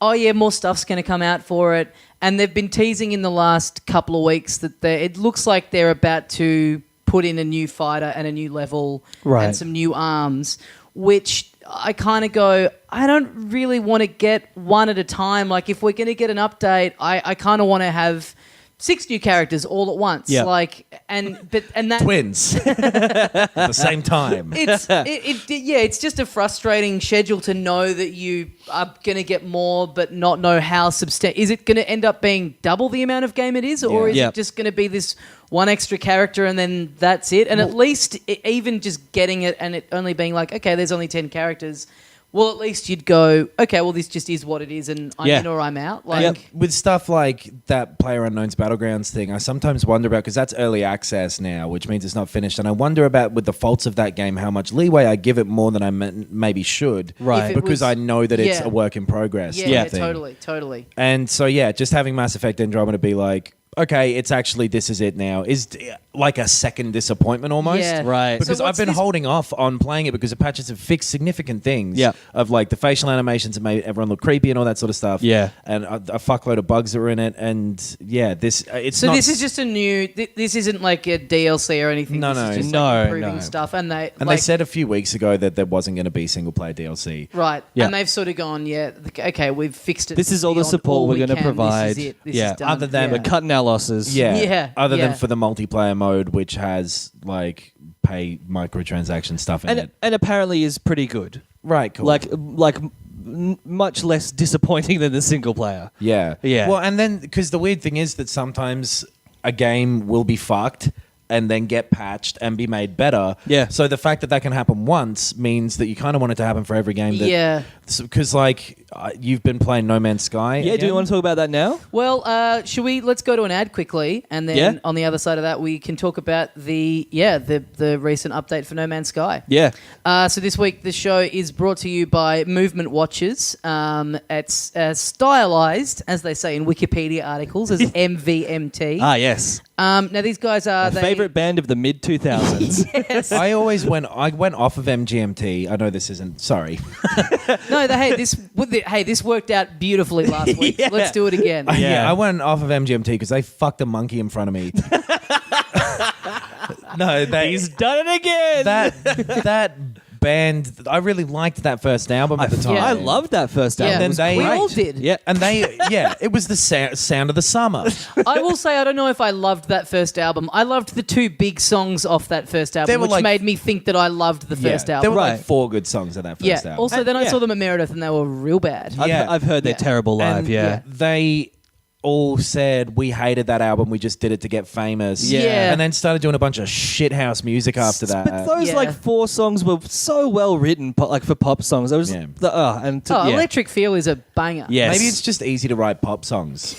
oh, yeah, more stuff's going to come out for it. And they've been teasing in the last couple of weeks that it looks like they're about to put in a new fighter and a new level Right. and some new arms, which I kind of go, I don't really want to get one at a time. Like, if we're going to get an update, I kind of want to have 6 new characters all at once. Yeah. And that Twins at the same time. it's just a frustrating schedule to know that you are going to get more but not know how substantial. Is it going to end up being double the amount of game it is, or is Yeah. it just going to be this one extra character and then that's it? And at least even just getting it and it only being like, okay, there's only 10 characters. Well, at least you'd go, okay, well, this just is what it is, and I'm Yeah. in or I'm out. And with stuff like that PlayerUnknown's Battlegrounds thing, I sometimes wonder about, because that's early access now, which means it's not finished, and I wonder about, with the faults of that game, how much leeway I give it more than I maybe should. Right. If it Because was- I know that it's yeah. a work in progress. yeah, sort yeah, of thing. totally. And so, just having Mass Effect Andromeda be like, okay, it's actually, this is it now, is like a second disappointment almost. Yeah. Right. Because So I've what's been this- holding off on playing it because the patches have fixed significant things. Yeah. Of like the facial animations that made everyone look creepy and all that sort of stuff. Yeah. And a fuckload of bugs that were in it. And it's So not. this is just a new. This isn't like a DLC or anything. No, this no. is just No, like improving no. stuff, and they and they said a few weeks ago that there wasn't going to be single player DLC. right, Yeah. and they've sort of gone, okay, we've fixed it. This is all the beyond support we're we going to can. provide. This is it. This Yeah. is done. Other than- We're cutting our losses. Yeah. Other yeah. than for the multiplayer mode, which has like pay microtransaction stuff in And it. and apparently is pretty good. Right. Cool. Much less disappointing than the single player. Yeah. Yeah. Well, and then, because the weird thing is that sometimes a game will be fucked and then get patched and be made better. Yeah. So the fact that that can happen once means that you kind of want it to happen for every game. That, Yeah. Because, you've been playing No Man's Sky. Yeah, do again? you want to talk about that now? Well, let's go to an ad quickly, and then Yeah. on the other side of that, we can talk about the recent update for No Man's Sky. Yeah. So this week, the show is brought to you by Movement Watches. It's stylized, as they say in Wikipedia articles, as MVMT. Ah, yes. Now these guys are My favorite band of the mid 2000s. Yes. I went off of MGMT. I know this isn't. Sorry. No, this worked out beautifully last week. Yeah. Let's do it again. Yeah. I went off of MGMT because they fucked a monkey in front of me. No, He's done it again. that band. I really liked that first album at the time. Yeah. I loved that first Yeah. album. And then we they- all did. Yeah. And it was the sound of the summer. I will say I don't know if I loved that first album. I loved the 2 big songs off that first There album, were which like- made me think that I loved the first There album. were Right. like 4 good songs of that first Yeah. album. Also, then I yeah. saw them at Meredith, and they were real bad. Yeah. I've heard they're Yeah. terrible live, And yeah. they all said we hated that album. We just did it to get famous. Yeah. And then started doing a bunch of shithouse music after that. But those Yeah. 4 songs were so well written, for pop songs. They was Yeah. yeah. Electric Feel is a banger. Yes. Maybe it's just easy to write pop songs.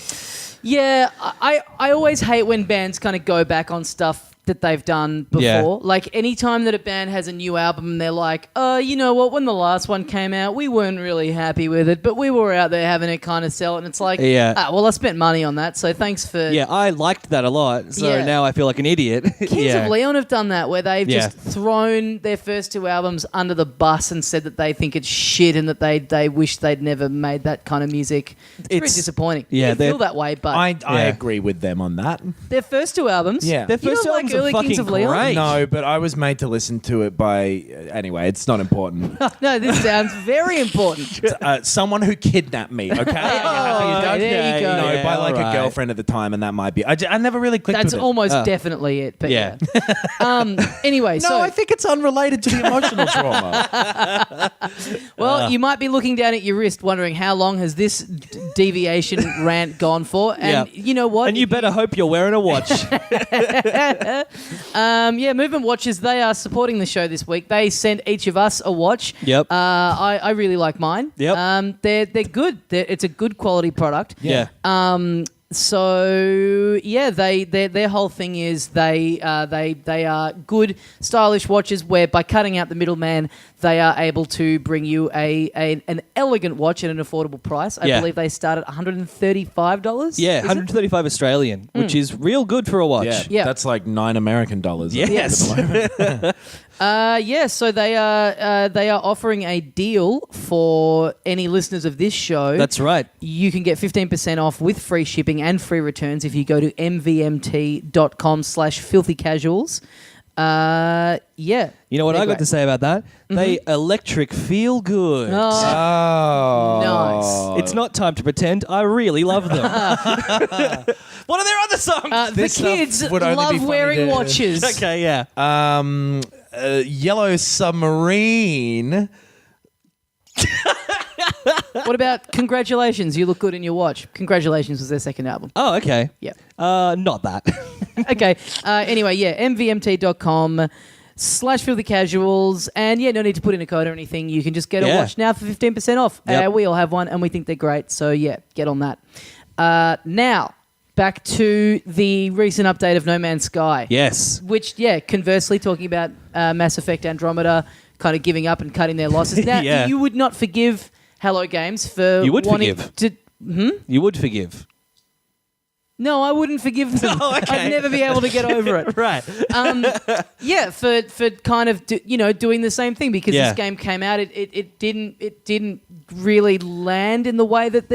Yeah, I always hate when bands kind of go back on stuff that they've done before. Yeah. Like, anytime that a band has a new album, they're like, you know what, when the last one came out, we weren't really happy with it, but we were out there having it kind of sell it. And it's like, Yeah. well, I spent money on that, so thanks for... Yeah, I liked that a lot. So Yeah. now I feel like an idiot. Kings of Leon have done that, where they've Yeah. just thrown their first 2 albums under the bus and said that they think it's shit and that they wish they'd never made that kind of music. It's very It's- disappointing. yeah, You they're- feel that way, but I Yeah. agree with them on that. their first 2 albums, Yeah. Their you first don't albums sounds Early Kings fucking of Leon? great. No, but I was made to listen to it by. Anyway, it's not important. No, this sounds very important. Someone who kidnapped me. Okay. Oh, there you go. No, Yeah, by like alright. a girlfriend at the time, and that might be. I never really clicked That's with it. almost definitely it. But Yeah. Anyway, No, so I think it's unrelated to the emotional trauma. well, you might be looking down at your wrist, wondering how long has this deviation rant gone for? And Yeah. you know what? And you better hope you're wearing a watch. Movement Watches, they are supporting the show this week. They sent each of us a watch. Yep. I really like mine. Yep. They're good. It's a good quality product. Yeah. So yeah, their whole thing is they are good, stylish watches where by cutting out the middleman, they are able to bring you an elegant watch at an affordable price. I Yeah. believe they start at $135. Yeah, is it? 135 Australian, which is real good for a watch. Yeah. That's like $9 American dollars. Yes. At the moment. So they are offering a deal for any listeners of this show. That's right. You can get 15% off with free shipping and free returns if you go to mvmt.com/filthycasuals. Yeah. You know what They're I got great. to say about that? They electric feel good. Oh, Oh. Nice. It's not time to pretend. I really love them. What are their other songs? the This stuff kids would only be love funny wearing to- watches. Okay, yeah. Yellow Submarine. What about Congratulations? You look good in your watch. Congratulations was their second album. Oh, okay. Yeah. Not that. Okay. Anyway, yeah, mvmt.com/filthycasuals. And yeah, no need to put in a code or anything. You can just get a Yeah. watch now for 15% off. Yep. We all have one and we think they're great. So yeah, get on that. Now, back to the recent update of No Man's Sky. Yes. Which, yeah, conversely, talking about Mass Effect Andromeda kind of giving up and cutting their losses. Now, Yeah. you would not forgive Hello Games for You would wanting forgive. to... You would forgive. No, I wouldn't forgive them. Oh, okay. I'd never be able to get over it. Right. Yeah, for kind of doing the same thing because Yeah. this game came out, it didn't really land in the way that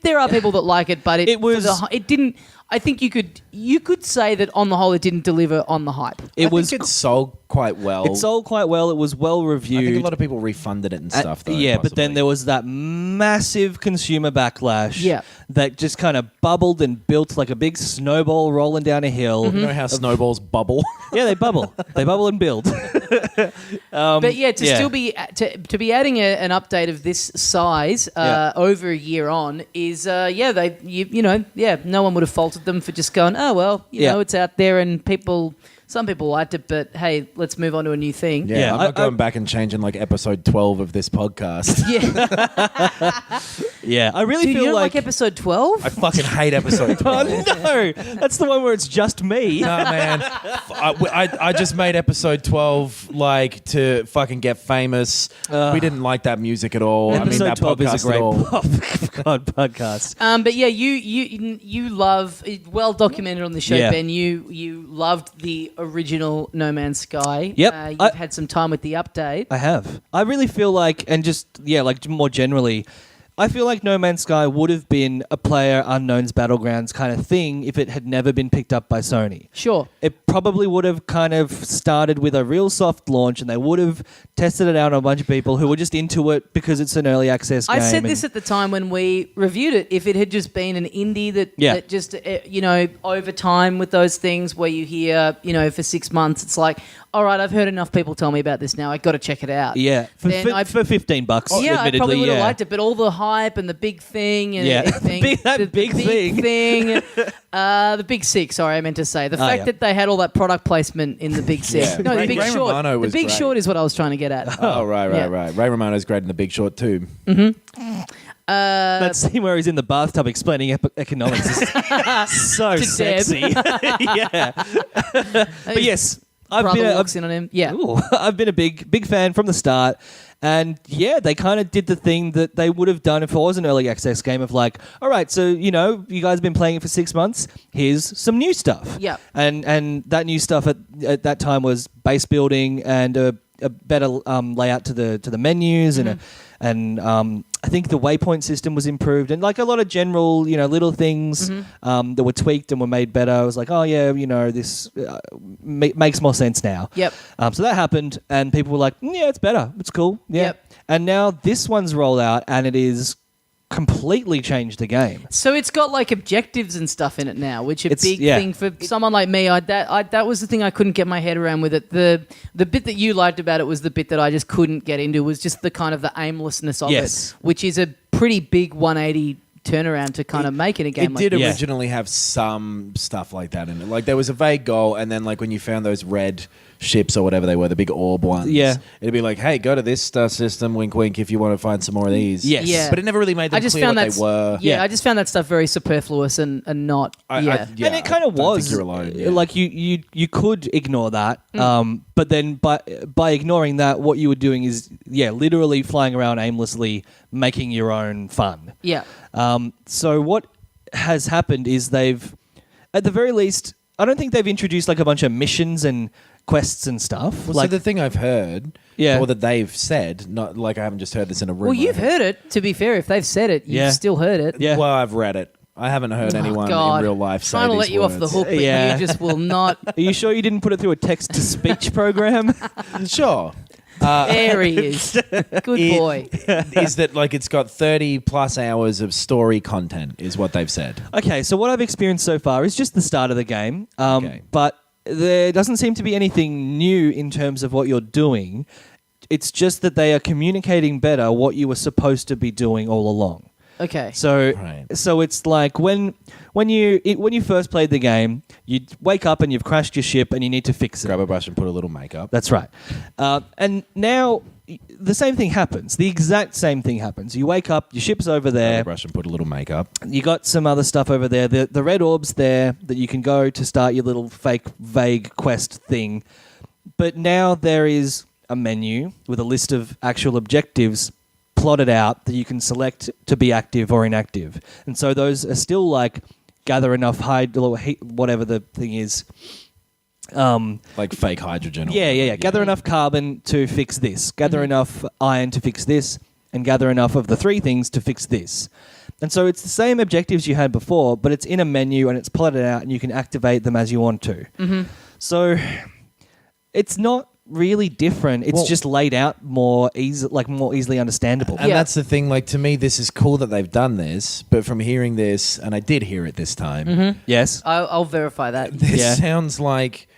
there are people that like it, but It was- it didn't. I think you could say that on the whole it didn't deliver on the hype. It was. It sold quite well. It sold quite well. It was well reviewed. I think a lot of people refunded it and stuff, though. Yeah, but then possibly. there was that massive consumer backlash Yeah. that just kind of bubbled and built like a big snowball rolling down a hill. You know how snowballs bubble? Yeah, they bubble. They bubble and build. But yeah, to still be to be adding an update of this size Yeah. over a year on is no one would have faulted them for just going, oh well, you know, it's out there and some people liked it, but hey, let's move on to a new thing. Yeah, Yeah, I'm I- not going back and changing like episode 12 of this podcast. Yeah. Yeah, I really Dude, you feel don't like. like episode 12? I fucking hate episode 12. Oh no, that's the one where it's just me. No, man. I just made episode 12 like to fucking get famous. We didn't like that music at all. Episode that 12 is a podcast great at all. podcast. But yeah, you love, well documented on the show, Yeah. Ben. You loved the original No Man's Sky. Yep. You've had some time with the update. I have. I really feel like, and just, yeah, like more generally, I feel like No Man's Sky would have been a Player Unknown's Battlegrounds kind of thing if it had never been picked up by Sony. Sure. It probably would have kind of started with a real soft launch and they would have tested it out on a bunch of people who were just into it because it's an early access game. I said and- this at the time when we reviewed it. If it had just been an indie that just, over time with those things where you hear, for 6 months, it's like, all right, I've heard enough people tell me about this now. I got to check it out. Yeah, for Then I- $15, Yeah, I admittedly, probably would have yeah. liked it, but all the hype and the big thing and Yeah. everything. That big thing. The big six, sorry, I meant to say. The fact yeah. that they had all that product placement in the big six. Yeah. No, the Ray- big Ray short. Romano The was big great. short is what I was trying to get at. Oh, right. Yeah. Ray Romano's great in The Big Short too. That scene where he's in the bathtub explaining economics is so To Deb. sexy. Yeah. But yes, I've Brother been walks in on him. Yeah. I've been a big fan from the start. And yeah, they kind of did the thing that they would have done if it was an early access game of like, all right, so, you guys have been playing it for 6 months. Here's some new stuff. Yeah. And that new stuff at that time was base building and a a better layout to the menus and I think the waypoint system was improved and like a lot of general little things that were tweaked and were made better. I was like, oh yeah, this makes more sense now. Yep. So that happened and people were like, yeah, it's better, it's cool. Yeah. Yep. And now this one's rolled out and it is completely changed the game. So it's got like objectives and stuff in it now, which are a It's- big yeah. thing for someone like me. That was the thing I couldn't get my head around with it. The bit that you liked about it was the bit that I just couldn't get into, was just the kind of the aimlessness of Yes. it, which is a pretty big 180 turnaround to kind of make in a game It like did this. Yeah. originally have some stuff like that in it. Like there was a vague goal, and then like when you found those red ships or whatever they were, the big orb ones, Yeah. it'd be like, hey, go to this star system, wink, wink, if you want to find some more of these. Yes. Yeah. But it never really made them I just clear found what that they were. Yeah, Yeah. I just found that stuff very superfluous and not. Yeah, And it kind of I don't was think you're alone. Yeah. like you could ignore that, but then by ignoring that, what you were doing is literally flying around aimlessly, making your own fun. Yeah. So what has happened is they've, at the very least, I don't think they've introduced like a bunch of missions and quests and stuff. Well, like so the thing I've heard, Yeah. or that they've said, not like I haven't just heard this in a rumor. Well, you've heard it. To be fair, if they've said it, you've Yeah. still heard it. Yeah. Well, I've read it. I haven't heard anyone God. in real life say Trying to these let you off the words. hook, but Yeah. you just will not. Are you sure you didn't put it through a text-to-speech program? Sure. There he is. Good It- boy. Is that like it's got 30 plus hours of story content is what they've said. Okay, so what I've experienced so far is just the start of the game, Okay. but there doesn't seem to be anything new in terms of what you're doing. It's just that they are communicating better what you were supposed to be doing all along. Okay. So, Right. so it's like when you first played the game, you wake up and you've crashed your ship and you need to fix it. Grab a brush and put a little makeup. That's right. And now the same thing happens. The exact same thing happens. You wake up, your ship's over Grab there. a brush and put a little makeup. You got some other stuff over there. The red orb's there that you can go to start your little fake vague quest thing. But now there is a menu with a list of actual objectives plotted out that you can select to be active or inactive. And so those are still like gather enough heat, whatever the thing is. Like fake hydrogen. or Yeah. whatever. Gather enough carbon to fix this. Gather enough iron to fix this. And gather enough of the three things to fix this. And so it's the same objectives you had before, but it's in a menu and it's plotted out and you can activate them as you want to. So it's not really different. It's Well- just laid out more easily understandable. And Yeah. that's the thing, like to me, this is cool that they've done this, but from hearing this, and I did hear it this time, Yes. I'll verify that. this Yeah. sounds like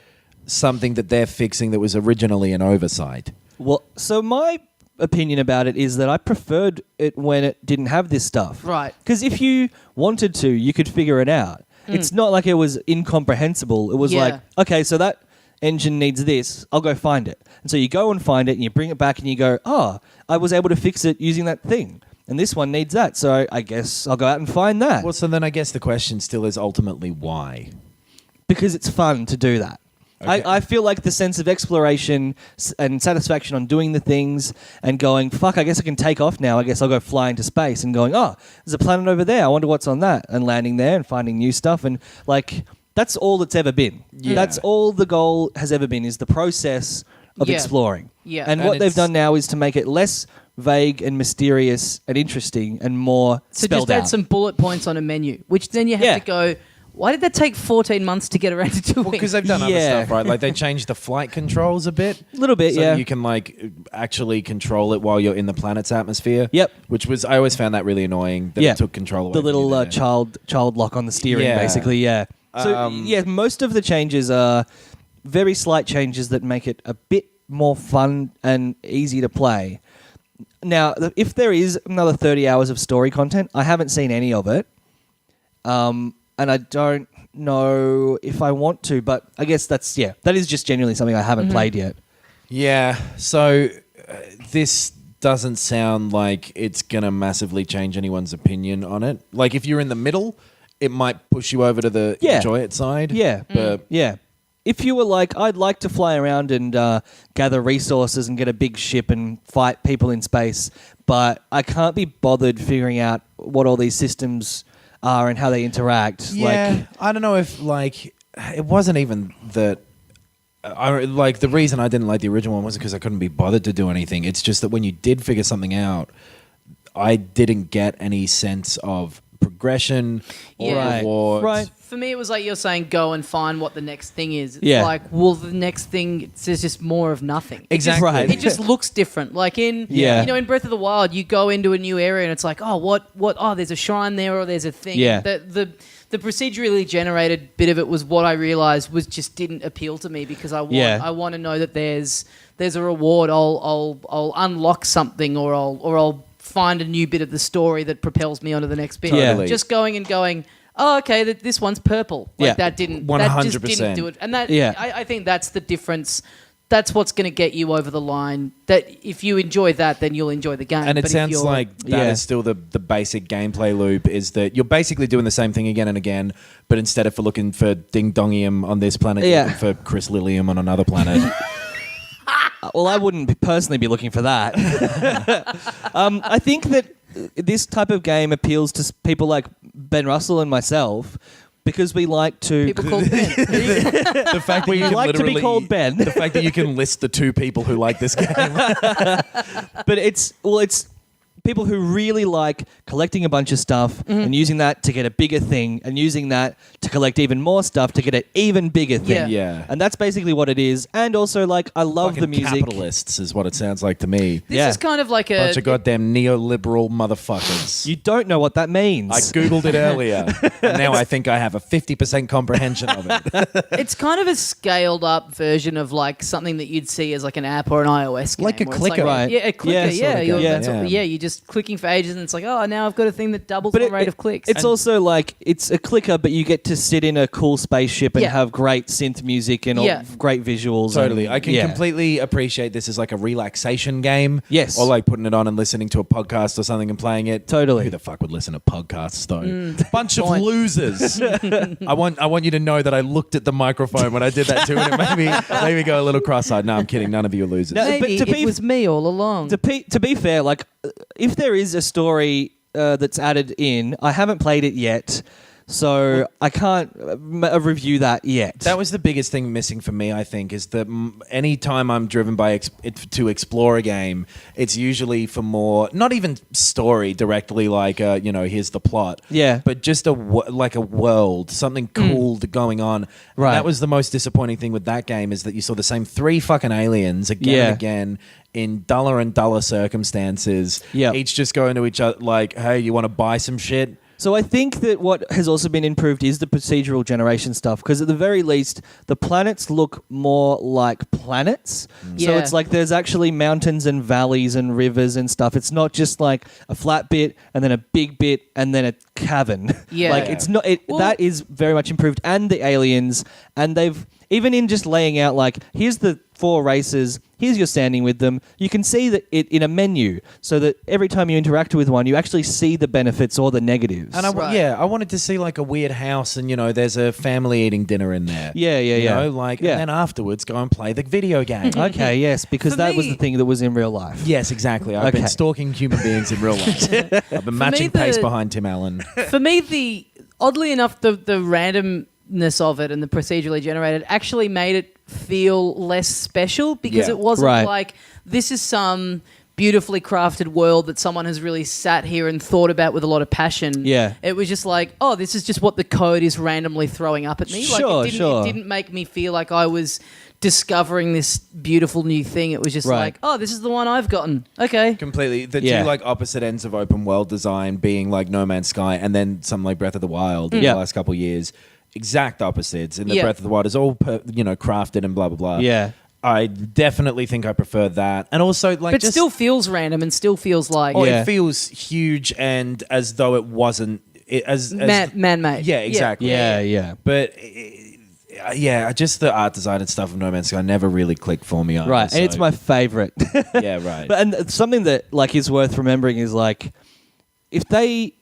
something that they're fixing that was originally an oversight. Well, so my opinion about it is that I preferred it when it didn't have this stuff. Right. Because if you wanted to, you could figure it out. It's not like it was incomprehensible. It was Yeah. like, okay, so that engine needs this. I'll go find it. And so you go and find it and you bring it back and you go, oh, I was able to fix it using that thing. And this one needs that. So I guess I'll go out and find that. Well, so then I guess the question still is ultimately why? Because it's fun to do that. Okay. I feel like the sense of exploration and satisfaction on doing the things and going, fuck, I guess I can take off now. I guess I'll go fly into space and going, oh, there's a planet over there. I wonder what's on that. And landing there and finding new stuff. And like, that's all it's ever been. Yeah. That's all the goal has ever been, is the process of Yeah. exploring. Yeah. And And what they've it's- done now is to make it less vague and mysterious and interesting and more So spelled just add out. some bullet points on a menu, which then you have Yeah. to go, why did that take 14 months to get around to doing? Well, because they've done other Yeah. stuff, right? Like they changed the flight controls a bit. Little bit, so yeah. you can like actually control it while you're in the planet's atmosphere. Yep. Which was I always found that really annoying that Yeah. it took control away The from little you there. child lock on the steering, Yeah. basically, yeah. So, Um, yeah, most of the changes are very slight changes that make it a bit more fun and easy to play. Now, if there is another 30 hours of story content, I haven't seen any of it. And I don't know if I want to, but I guess that is just genuinely something I haven't played yet. Yeah. So this doesn't sound like it's gonna massively change anyone's opinion on it. Like if you're in the middle, it might push you over to the Yeah. enjoy it side. Yeah, But yeah. If you were like, I'd like to fly around and gather resources and get a big ship and fight people in space, but I can't be bothered figuring out what all these systems are and how they interact. yeah, I don't know if like it wasn't even that like the reason I didn't like the original one wasn't because I couldn't be bothered to do anything. It's just that when you did figure something out, I didn't get any sense of progression or Yeah. rewards. Right. For me, it was like you're saying, go and find what the next thing is. It's Yeah. like, well, the next thing is just more of nothing. Exactly. Right. It just looks different. Like in, Yeah. in Breath of the Wild, you go into a new area and it's like, oh, there's a shrine there or there's a thing. Yeah. The procedurally generated bit of it was what I realized was just didn't appeal to me because I want to know that there's a reward. I'll unlock something or I'll find a new bit of the story that propels me onto the next bit. Yeah. Totally. Just going and going, oh, okay, this one's purple. Like Yeah. that just 100%. didn't do it. And that, Yeah. I think that's the difference. That's what's going to get you over the line. That if you enjoy that, then you'll enjoy the game. And it But if sounds you're- like that is still the basic gameplay loop, is that you're basically doing the same thing again and again, but instead of looking for Ding Dongium on this planet, you're Yeah. looking for Chris Lilliam on another planet. Well, I wouldn't personally be looking for that. I think that this type of game appeals to people like Ben Russell and myself because we like to. people called Ben. The fact that you can like to be literally- called Ben. The fact that you can list the two people who like this game. But it's people who really like collecting a bunch of stuff and using that to get a bigger thing and using that to collect even more stuff to get an even bigger thing. Yeah. And that's basically what it is. And also, like, I love Fucking the music. capitalists is what it sounds like to me. This Yeah. is kind of like a. Bunch of goddamn neoliberal motherfuckers. You don't know what that means. I googled it earlier, and now I think I have a 50% comprehension of it. It's kind of a scaled up version of like something that you'd see as like an app or an iOS game. Like a where it's clicker. Right. Yeah, a clicker. Yeah, Yeah, sort of you're, game. that's Yeah. What, you're just clicking for ages, and it's like, oh, now I've got a thing that doubles But my rate of clicks. It's also like it's a clicker, but you get to sit in a cool spaceship and Yeah. have great synth music and all Yeah. great visuals. Totally. and- I can yeah. completely appreciate this as like a relaxation game. Yes. Or like putting it on and listening to a podcast or something and playing it. Totally. Who the fuck would listen to podcasts though? Bunch of Point. losers. I want you to know that I looked at the microphone when I did that too, and it made me go a little cross-eyed. No, I'm kidding. None of you are losers. No, but Maybe to be- it was me all along. To be fair, like if there is a story that's added in, I haven't played it yet, so I can't review that yet. That was the biggest thing missing for me, I think, is that any time I'm driven by to explore a game, it's usually for more, not even story directly, like, here's the plot. Yeah. But just like a world, something cool going on. And Right. that was the most disappointing thing with that game, is that you saw the same three fucking aliens again Yeah. and again in duller and duller circumstances. Yep. Each just going to each other like, hey, you want to buy some shit? So I think that what has also been improved is the procedural generation stuff, because at the very least, the planets look more like planets. So Yeah. it's like there's actually mountains and valleys and rivers and stuff. It's not just like a flat bit and then a big bit and then a cavern. Yeah. Like it's not. Well- That is very much improved, and the aliens, and they've even in just laying out like here's the 4 races. Here's your standing with them. You can see that it in a menu, so that every time you interact with one, you actually see the benefits or the negatives. And Right. I wanted to see like a weird house, and there's a family eating dinner in there. Yeah. And then afterwards go and play the video game. Okay, yes, because For that was me- the thing that was in real life. Yes, exactly. I've been Okay. stalking human beings in real life. I've been matching the- pace behind Tim Allen. For me, oddly enough, the randomness of it and the procedurally generated actually made it feel less special, because Yeah. it wasn't Right. like this is some beautifully crafted world that someone has really sat here and thought about with a lot of passion. Yeah. It was just like, oh, this is just what the code is randomly throwing up at me. Sure, Like sure. it didn't make me feel like I was discovering this beautiful new thing. It was just Right. like, oh, this is the one I've gotten. Okay. Completely. The Yeah. two like opposite ends of open world design being like No Man's Sky and then something like Breath of the Wild in Yeah. the last couple of years. Exact opposites. In the Yeah. Breath of the Wild is all crafted and blah blah blah. Yeah. I definitely think I prefer that. And also like But just still feels random and still feels like Yeah. it feels huge and as though it wasn't as man-made. Yeah, exactly. Yeah. But just the art design and stuff of No Man's Sky never really clicked for me. Either, Right, and it's so- my favorite. yeah, right. But and something that like is worth remembering is like if they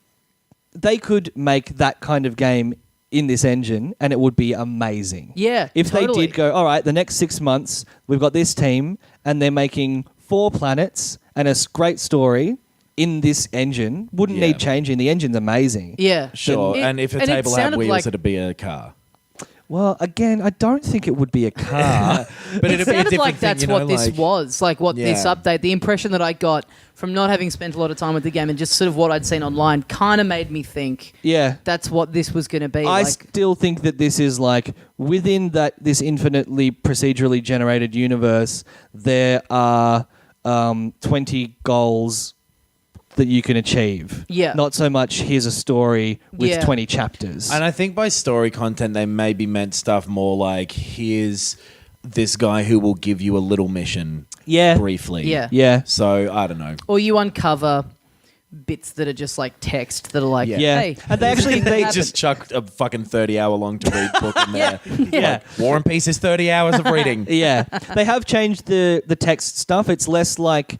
could make that kind of game in this engine and it would be amazing. Yeah, If totally. they did go, all right, the next 6 months we've got this team and they're making 4 planets and a great story in this engine, wouldn't Yeah. need changing. The engine's amazing. Yeah. Sure, It- and if a and it table had sounded wheels, like- it'd be a car. Well, again, I don't think it would be a car. But It it'd be a sounded different like thing, that's you know, what this like- was, like what this Yeah. update, the impression that I got from not having spent a lot of time with the game and just sort of what I'd seen online kind of made me think Yeah. that's what this was going to be. I like, still think that this is like within this infinitely procedurally generated universe, there are 20 goals that you can achieve. Yeah. Not so much here's a story with Yeah. 20 chapters. And I think by story content, they maybe meant stuff more like, here's this guy who will give you a little mission Yeah. briefly. Yeah. Yeah. So, I don't know. or you uncover bits that are just like text that are like, Yeah. Yeah. hey, And they actually- they they Just chucked a fucking 30-hour long to read book in there. Yeah. War and Peace is 30 hours of reading. Yeah, they have changed the text stuff. It's less like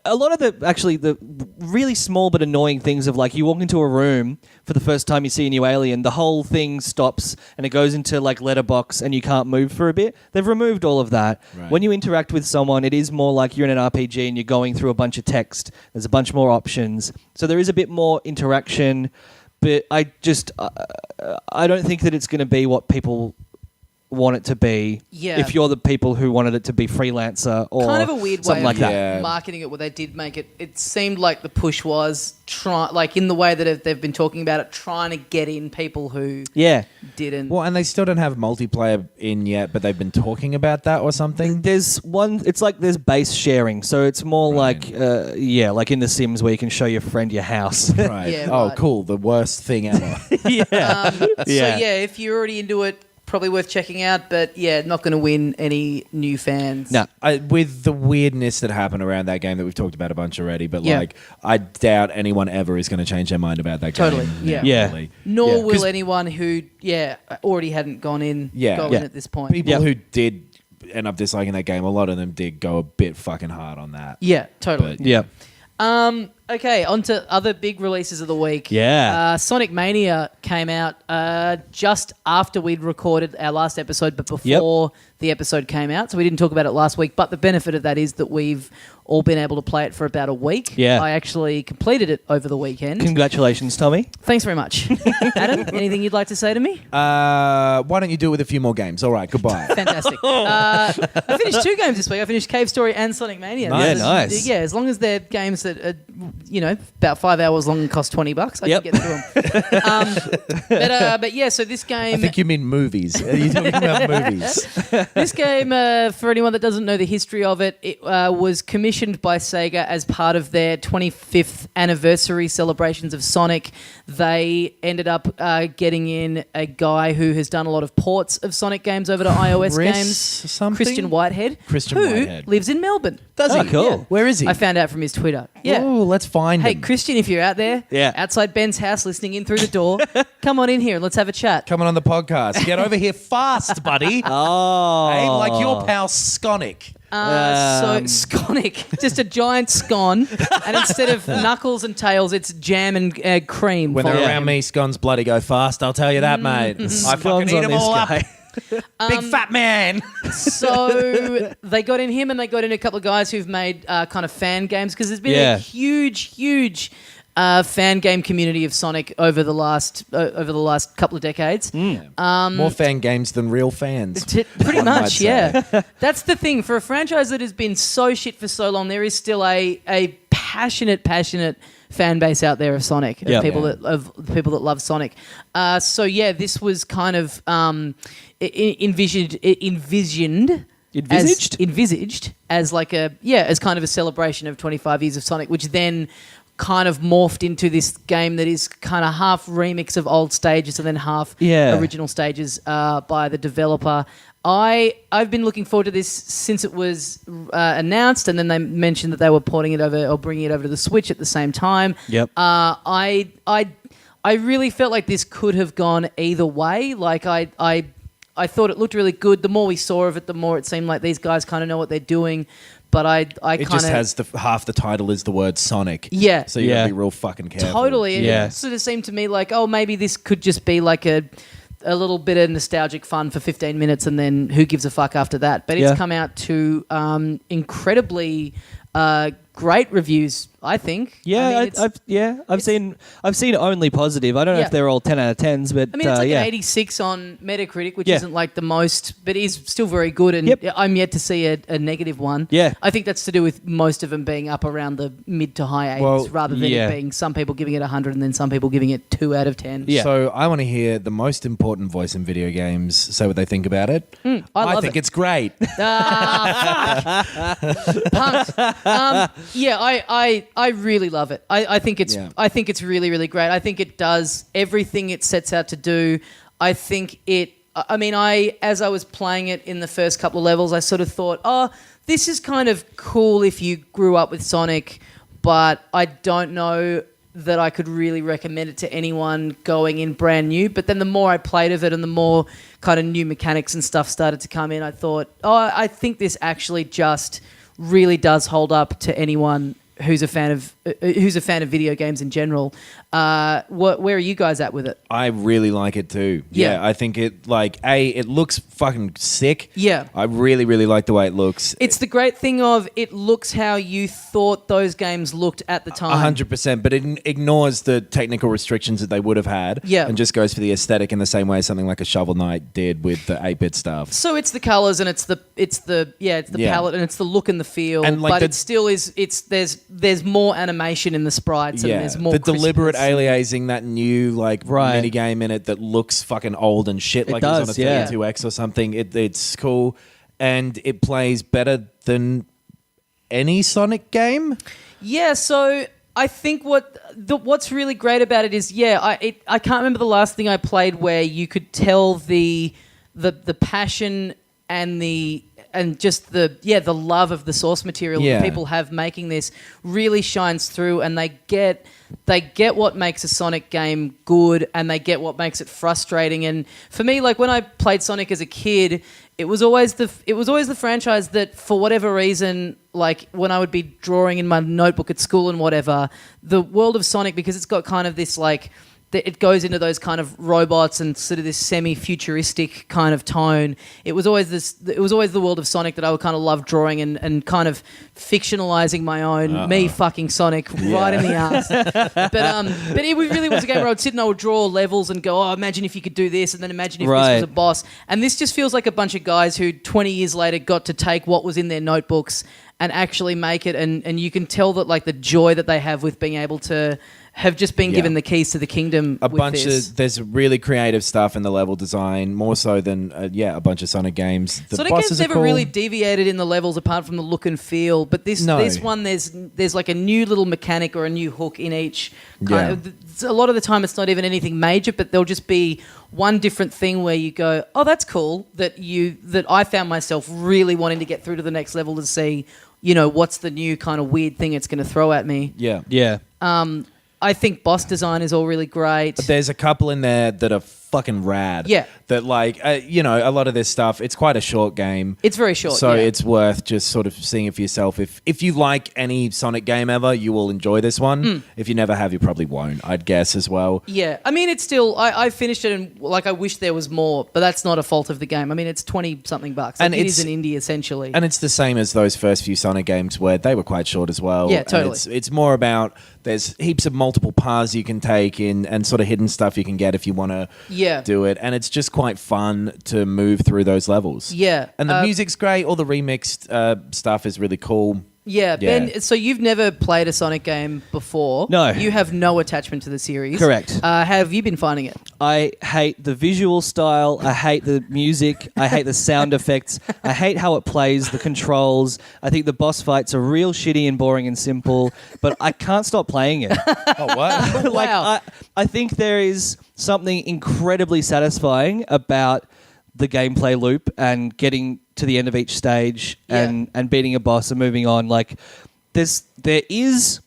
a lot of the really small but annoying things of like you walk into a room for the first time, you see a new alien, the whole thing stops and it goes into like letterbox and you can't move for a bit. They've removed all of that. Right. When you interact with someone, it is more like you're in an RPG and you're going through a bunch of text. There's a bunch more options, so there is a bit more interaction. But I don't think that it's going to be what people want it to be. Yeah. If you're the people who wanted it to be freelancer or kind of a weird way something of like that. Yeah. marketing it where they did make it. It seemed like the push was like in the way that they've been talking about it, trying to get in people who Yeah. didn't. Well, and they still don't have multiplayer in yet, but they've been talking about that or something. There's one. It's like there's base sharing, so it's more Right. like like in The Sims where you can show your friend your house. Right. Yeah, Oh, right. cool. The worst thing ever. yeah. So Yeah. yeah, if you're already into it, probably worth checking out. But yeah, not going to win any new fans. No. With the weirdness that happened around that game that we've talked about a bunch already, but Yeah. like, I doubt anyone ever is going to change their mind about that Totally, game. yeah. Yeah. Really. Nor Yeah. will 'Cause anyone who already hadn't gone in Yeah. go Yeah. in at this point. people who did end up disliking that game, a lot of them did go a bit fucking hard on that. Yeah, totally. But- Yeah. Okay, on to other big releases of the week. Yeah. Sonic Mania came out just after we'd recorded our last episode, but before the episode came out. So we didn't talk about it last week. But the benefit of that is that we've all been able to play it for about a week. Yeah. I actually completed it over the weekend. Congratulations, Tommy. Thanks very much. Adam, anything you'd like to say to me? Why don't you do it with a few more games? All right, goodbye. Fantastic. I finished 2 games this week. I finished Cave Story and Sonic Mania. Nice. Yeah, nice. Yeah, as long as they're games that are, about 5 hours long and cost $20, I Yep. can get through them. But yeah, so this game, I think you mean movies. Are you talking about movies? this game, for anyone that doesn't know the history of it, it was commissioned by Sega as part of their 25th anniversary celebrations of Sonic. They ended up getting in a guy who has done a lot of ports of Sonic games over to iOS Chris games. something? Christian Whitehead. Christian who Whitehead. lives in Melbourne. Does Oh, he? cool. Yeah. Where is he? I found out from his Twitter. Yeah. Oh, let's find Hey, him. Christian, if you're out there, Yeah. outside Ben's house listening in through the door, come on in here and let's have a chat. Coming on the podcast. Get over here fast, buddy. Oh. Hey, like your pal Sconic. So Sconic, just a giant scone, and instead of knuckles and tails, it's jam and cream. When they're following around him. me, scones bloody go fast. I'll tell you that, mate. I fucking Scones eat on them this all up. guy. Big fat man. So they got in him, and they got in a couple of guys who've made kind of fan games because there's been Yeah. a huge fan game community of Sonic over the last couple of decades. More fan games than real fans. Pretty one might much, say. yeah. That's the thing. For a franchise that has been so shit for so long, there is still a passionate fan base out there of Sonic, of Yeah. people that love Sonic. So yeah, this was kind of envisaged as like as kind of a celebration of 25 years of Sonic, which then kind of morphed into this game that is kind of half remix of old stages and then half original stages by the developer. I've been looking forward to this since it was announced, and then they mentioned that they were porting it over or bringing it over to the Switch at the same time. Yep. I really felt like this could have gone either way. Like I thought it looked really good. The more we saw of it, the more it seemed like these guys kind of know what they're doing. But I It kind just of has half the title is the word Sonic. Yeah. So you Yeah. gotta be real fucking careful. totally. And Yeah. it sort of seemed to me like, oh, maybe this could just be like a little bit of nostalgic fun for 15 minutes, and then who gives a fuck after that? But Yeah. it's come out to incredibly great reviews I think. Yeah, I mean, I've seen only positive. I don't know Yeah. if they're all 10 out of 10s, but I mean, it's like yeah. an 86 on Metacritic, which Yeah. isn't like the most, but is still very good. And Yep. I'm yet to see a negative one. Yeah. I think that's to do with most of them being up around the mid to high 80s, Well, rather than yeah. it being some people giving it 100 and then some people giving it 2 out of 10. Yeah. So I want to hear the most important voice in video games say what they think about it. I love think it. it's great. Punked. Yeah, I really love it. I think it's Yeah. I think it's really, really great. I think it does everything it sets out to do. I think it. I mean, as I was playing it in the first couple of levels, I sort of thought, oh, this is kind of cool if you grew up with Sonic, but I don't know that I could really recommend it to anyone going in brand new. But then the more I played of it and the more kind of new mechanics and stuff started to come in, I thought, oh, I think this actually just really does hold up to anyone who's a fan of video games in general. Where are you guys at with it? I really like it too. Yeah. I think it it looks fucking sick. Yeah. I really, really like the way it looks. It's the great thing of it looks how you thought those games looked at the time. 100%, but it ignores the technical restrictions that they would have had. Yeah. And just goes for the aesthetic in the same way something like a Shovel Knight did with the 8-bit stuff. So it's the colors and it's the Yeah. palette and it's the look and the feel, And, like, but the- it still is. There's more animation in the sprites and there's more the deliberate crispness. aliasing that new Right. mini game in it that looks fucking old and shit, It like does, it's on a yeah. 32X or something. It's cool, and it plays better than any Sonic game. Yeah, so I think what's really great about it is I can't remember the last thing I played where you could tell the passion and just the love of the source material Yeah. that people have making this really shines through, and they get what makes a Sonic game good, and they get what makes it frustrating. And for me, like when I played Sonic as a kid, it was always the franchise that, for whatever reason, like when I would be drawing in my notebook at school and whatever, the world of Sonic, because it's got kind of this like, it goes into those kind of robots and sort of this semi-futuristic kind of tone. It was always the world of Sonic that I would kind of love drawing and kind of fictionalizing my own me fucking Sonic right in the ass. But it really was a game where I would sit and I would draw levels and go, oh, imagine if you could do this, and then imagine if this was a boss. And this just feels like a bunch of guys who 20 years later got to take what was in their notebooks and actually make it, and you can tell that like the joy that they have with being able to have just been given the keys to the kingdom. There's really creative stuff in the level design, more so than a bunch of Sonic games. The Sonic bosses games are never cool. really deviated in the levels apart from the look and feel. But this one, there's like a new little mechanic or a new hook in each. A lot of the time, it's not even anything major, but there'll just be one different thing where you go, oh, that's cool. That I found myself really wanting to get through to the next level to see, what's the new kind of weird thing it's going to throw at me. Yeah. I think boss design is all really great. There's a couple in there that are fucking rad. Yeah. That a lot of this stuff, it's quite a short game. It's very short, So yeah. it's worth just sort of seeing it for yourself. If you like any Sonic game ever, you will enjoy this one. If you never have, you probably won't, I'd guess as well. Yeah, I mean, it's still. I finished it and I wish there was more, but that's not a fault of the game. I mean, it's $20-something bucks. And it is it's- an indie essentially. And it's the same as those first few Sonic games where they were quite short as well. Yeah, And totally. it's more about there's heaps of multiple paths you can take in and sort of hidden stuff you can get if you want to do it. And it's just quite fun to move through those levels. Yeah. And the music's great. All the remixed stuff is really cool. Yeah, Ben, so you've never played a Sonic game before. No. You have no attachment to the series. Correct. How have you been finding it? I hate the visual style. I hate the music. I hate the sound effects. I hate how it plays, the controls. I think the boss fights are real shitty and boring and simple, but I can't stop playing it. Oh, what? Wow. I think there is something incredibly satisfying about the gameplay loop and getting to the end of each stage and beating a boss and moving on. Like, there is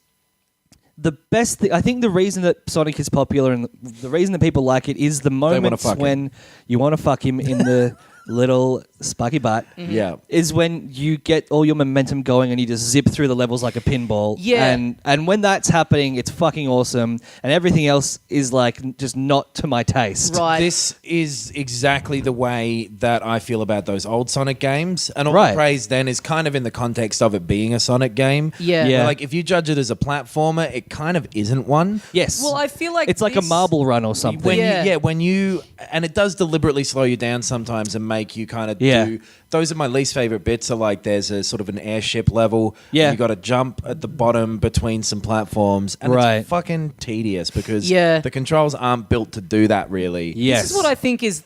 the best thing. I think the reason that Sonic is popular and the reason that people like it is the moments fuck when you want to fuck him in the little spiky butt. Yeah. Is when you get all your momentum going and you just zip through the levels like a pinball. Yeah. And when that's happening, it's fucking awesome. And everything else is like just not to my taste. Right. This is exactly the way that I feel about those old Sonic games. And all Right. the praise then is kind of in the context of it being a Sonic game. Yeah. Yeah. Where, like, if you judge it as a platformer, it kind of isn't one. Yes. Well, I feel like it's like a this- marble run or something. When Yeah. when you, and it does deliberately slow you down sometimes and make you kind of Yeah. do. Those are my least favorite bits. Are like there's a sort of an airship level. Yeah. You got to jump at the bottom between some platforms, and Right. it's fucking tedious because Yeah. the controls aren't built to do that really. Yes. This is what I think is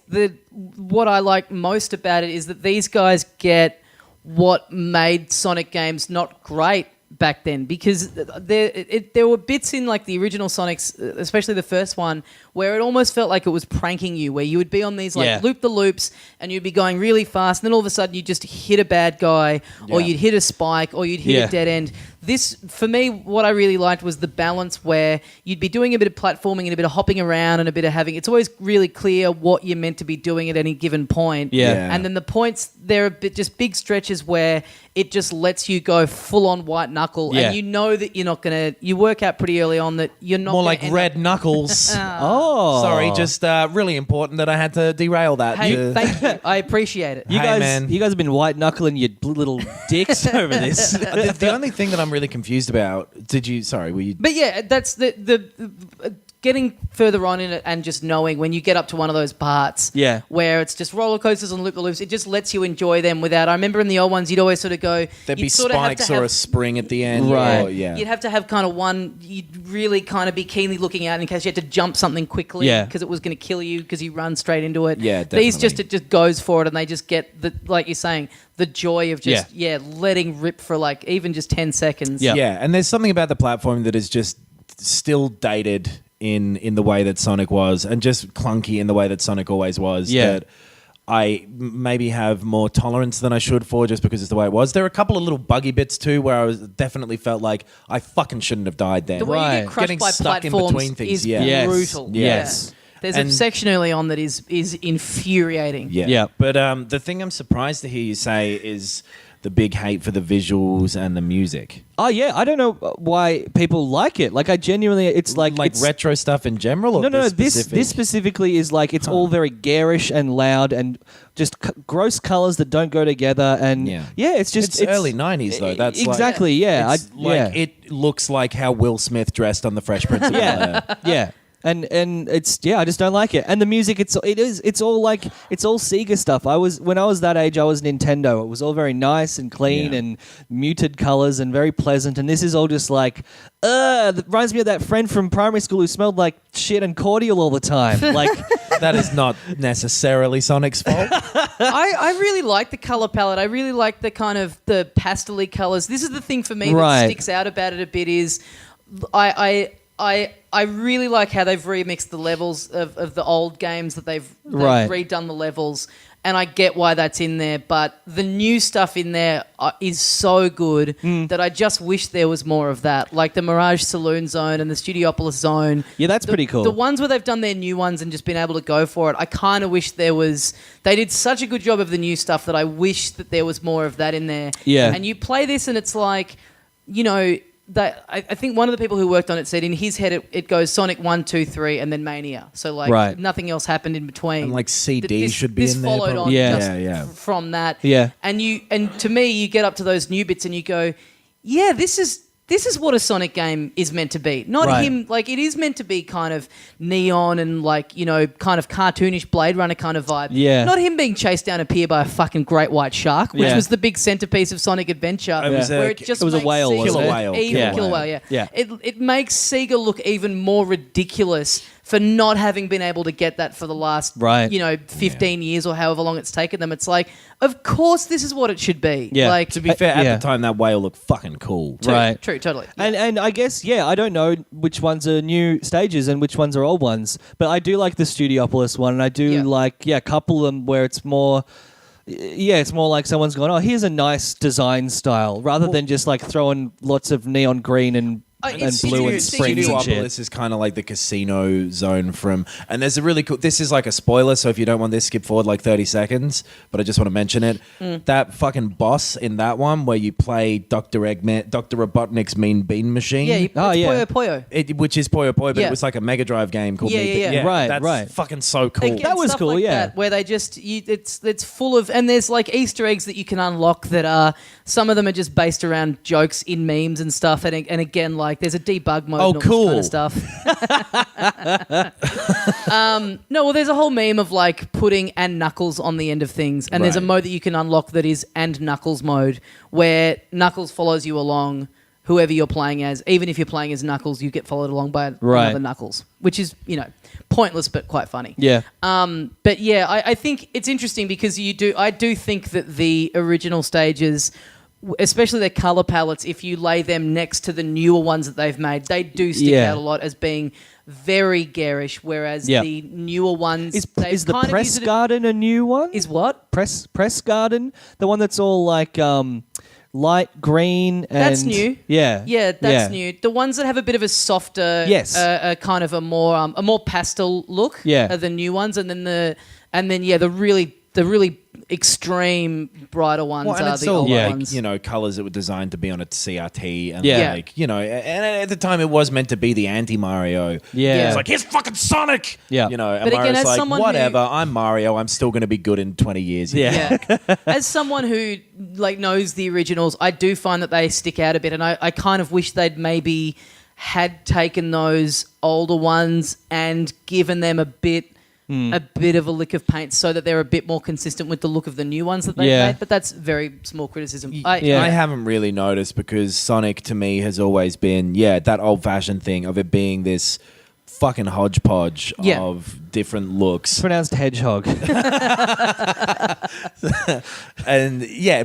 what I like most about it is that these guys get what made Sonic games not great back then, because there were bits in like the original Sonics, especially the first one, where it almost felt like it was pranking you, where you would be on these like Yeah. loop-the-loops and you'd be going really fast, and then all of a sudden you just hit a bad guy, or Yeah. you'd hit a spike, or you'd hit Yeah. a dead end. This, for me, what I really liked was the balance where you'd be doing a bit of platforming and a bit of hopping around and a bit of having... It's always really clear what you're meant to be doing at any given point. Yeah. Yeah. And then the points, there are just big stretches where it just lets you go full-on white knuckle. Yeah. And you know that you're not going to... You work out pretty early on that you're not More gonna like end red up- knuckles. Oh. Sorry, just really important that I had to derail that. Hey, to- thank you. I appreciate it. You Hey, guys, man. you guys have been white knuckling your little dicks over this. the only thing that I'm really confused about. Were you? But yeah, that's the getting further on in it and just knowing when you get up to one of those parts Yeah. where it's just roller coasters and loop-the-loops, it just lets you enjoy them without... I remember in the old ones, you'd always sort of go... There'd be you'd sort of have to spikes or have- a spring at the end. Right. Or, yeah. You'd have to have kind of one... You'd really kind of be keenly looking out in case you had to jump something quickly Yeah. because it was going to kill you because you run straight into it. Yeah, These definitely. it just goes for it, and they just get, the like you're saying, the joy of just, letting rip for like even just 10 seconds. Yeah. Yeah, and there's something about the platform that is just still dated in the way that Sonic was, and just clunky in the way that Sonic always was. Yeah. That I maybe have more tolerance than I should for, just because it's the way it was. There are a couple of little buggy bits too where I was definitely felt like I fucking shouldn't have died then. The way you Right. get crushed Getting by stuck in platforms between things, is yeah. Yes. brutal. Yes. Yeah. There's a And- section early on that is infuriating. Yeah. Yeah. But the thing I'm surprised to hear you say is the big hate for the visuals and the music. Oh yeah, I don't know why people like it. Like I genuinely, it's like it's, retro stuff in general? Or No. this This specifically is like it's all very garish and loud and just gross colors that don't go together. And Yeah. it's just It's early 90s though. That's like- exactly It's it looks like how Will Smith dressed on the Fresh Prince of Bel-Air. yeah. And it's I just don't like it. And the music, it's all Sega stuff. When I was that age, I was Nintendo. It was all very nice and clean Yeah. and muted colors and very pleasant. And this is all just like, that reminds me of that friend from primary school who smelled like shit and cordial all the time. Like, That is not necessarily Sonic's fault. I really like the color palette. I really like the kind of the pastel-y colors. This is the thing for me Right. that sticks out about it a bit is I really like how they've remixed the levels of the old games that they've Right. redone the levels, and I get why that's in there. But the new stuff in there is so good that I just wish there was more of that, like the Mirage Saloon Zone and the Studiopolis Zone. Yeah, that's pretty cool. The ones where they've done their new ones and just been able to go for it, I kind of wish there was... They did such a good job of the new stuff that I wish that there was more of that in there. Yeah. And you play this and it's like, you know... That I think one of the people who worked on it said in his head it goes Sonic 1, 2, 3 and then Mania. So like Right. nothing else happened in between. And, like, CD This- should be this in there, followed on probably. Yeah. just Yeah. from that. Yeah. And to me you get up to those new bits and you go, yeah, this is what a Sonic game is meant to be. Not Right. him, like it is meant to be kind of neon and like, you know, kind of cartoonish Blade Runner kind of vibe. Yeah. Not him being chased down a pier by a fucking great white shark, which Yeah. was the big centerpiece of Sonic Adventure. It was where a- it just it was a makes whale, Sega wasn't Killer it? whale. Even Yeah. killer whale, yeah. Yeah. It makes Sega look even more ridiculous for not having been able to get that for the last, Right. 15 years or however long it's taken them. It's like, of course this is what it should be. Yeah. Like, To be fair, at Yeah. the time, that whale looked fucking cool. true, Right. True, totally. And I guess, I don't know which ones are new stages and which ones are old ones, but I do like the Studiopolis one, and I do Yeah. like, a couple of them where it's more... it's more like someone's gone, oh, here's a nice design style, rather than just like throwing lots of neon green and It's blue and interesting. springs and shit. Studiopolis is kind of like the casino zone from, and there's a really cool. This is like a spoiler, so if you don't want this, skip forward like 30 seconds. But I just want to mention it. That fucking boss in that one where you play Dr. Eggman, Dr. Robotnik's Mean Bean Machine. Yeah, it's yeah. Puyo Puyo. Which is Puyo Puyo, but Yeah. it was like a Mega Drive game called Yeah, Mean yeah, Bean. yeah. Right, that's right. fucking so cool. Again, That was stuff cool, like yeah. that, where they just it's full of, and there's like Easter eggs that you can unlock that are, some of them are just based around jokes in memes and stuff, and again, like there's a debug mode. Oh, and all this cool. kind of stuff. No, well, there's a whole meme of like putting and Knuckles on the end of things, and there's a Right. mode that you can unlock that is and Knuckles mode, where Knuckles follows you along. Whoever you're playing as, even if you're playing as Knuckles, you get followed along by another Knuckles, which is, pointless but quite funny. Yeah. But yeah, I think it's interesting because I do think that the original stages, especially their color palettes, if you lay them next to the newer ones that they've made, they do stick Yeah. out a lot as being very garish, whereas Yeah. the newer ones... Is they've the kind of press used it- garden a new one? Is what? Press garden, the one that's all like light green and That's new. Yeah. Yeah, that's new. The ones that have a bit of a softer, Yes. kind of a more pastel look, Yeah. are the new ones, and then the really extreme brighter ones Well, and are it's the all older like, ones. colors that were designed to be on a CRT, and Yeah. like, and at the time it was meant to be the anti-Mario. Yeah. It's like, here's fucking Sonic. Yeah. And But again, Mario's as like, someone who- whatever, I'm Mario, I'm still going to be good in 20 years. Yeah. Yeah. As someone who knows the originals, I do find that they stick out a bit, and I kind of wish they'd maybe had taken those older ones and given them a bit of a lick of paint so that they're a bit more consistent with the look of the new ones that they've Yeah. made. But that's very small criticism. Yeah. I haven't really noticed because Sonic to me has always been, that old-fashioned thing of it being this fucking hodgepodge Yeah. of different looks. Pronounced hedgehog. And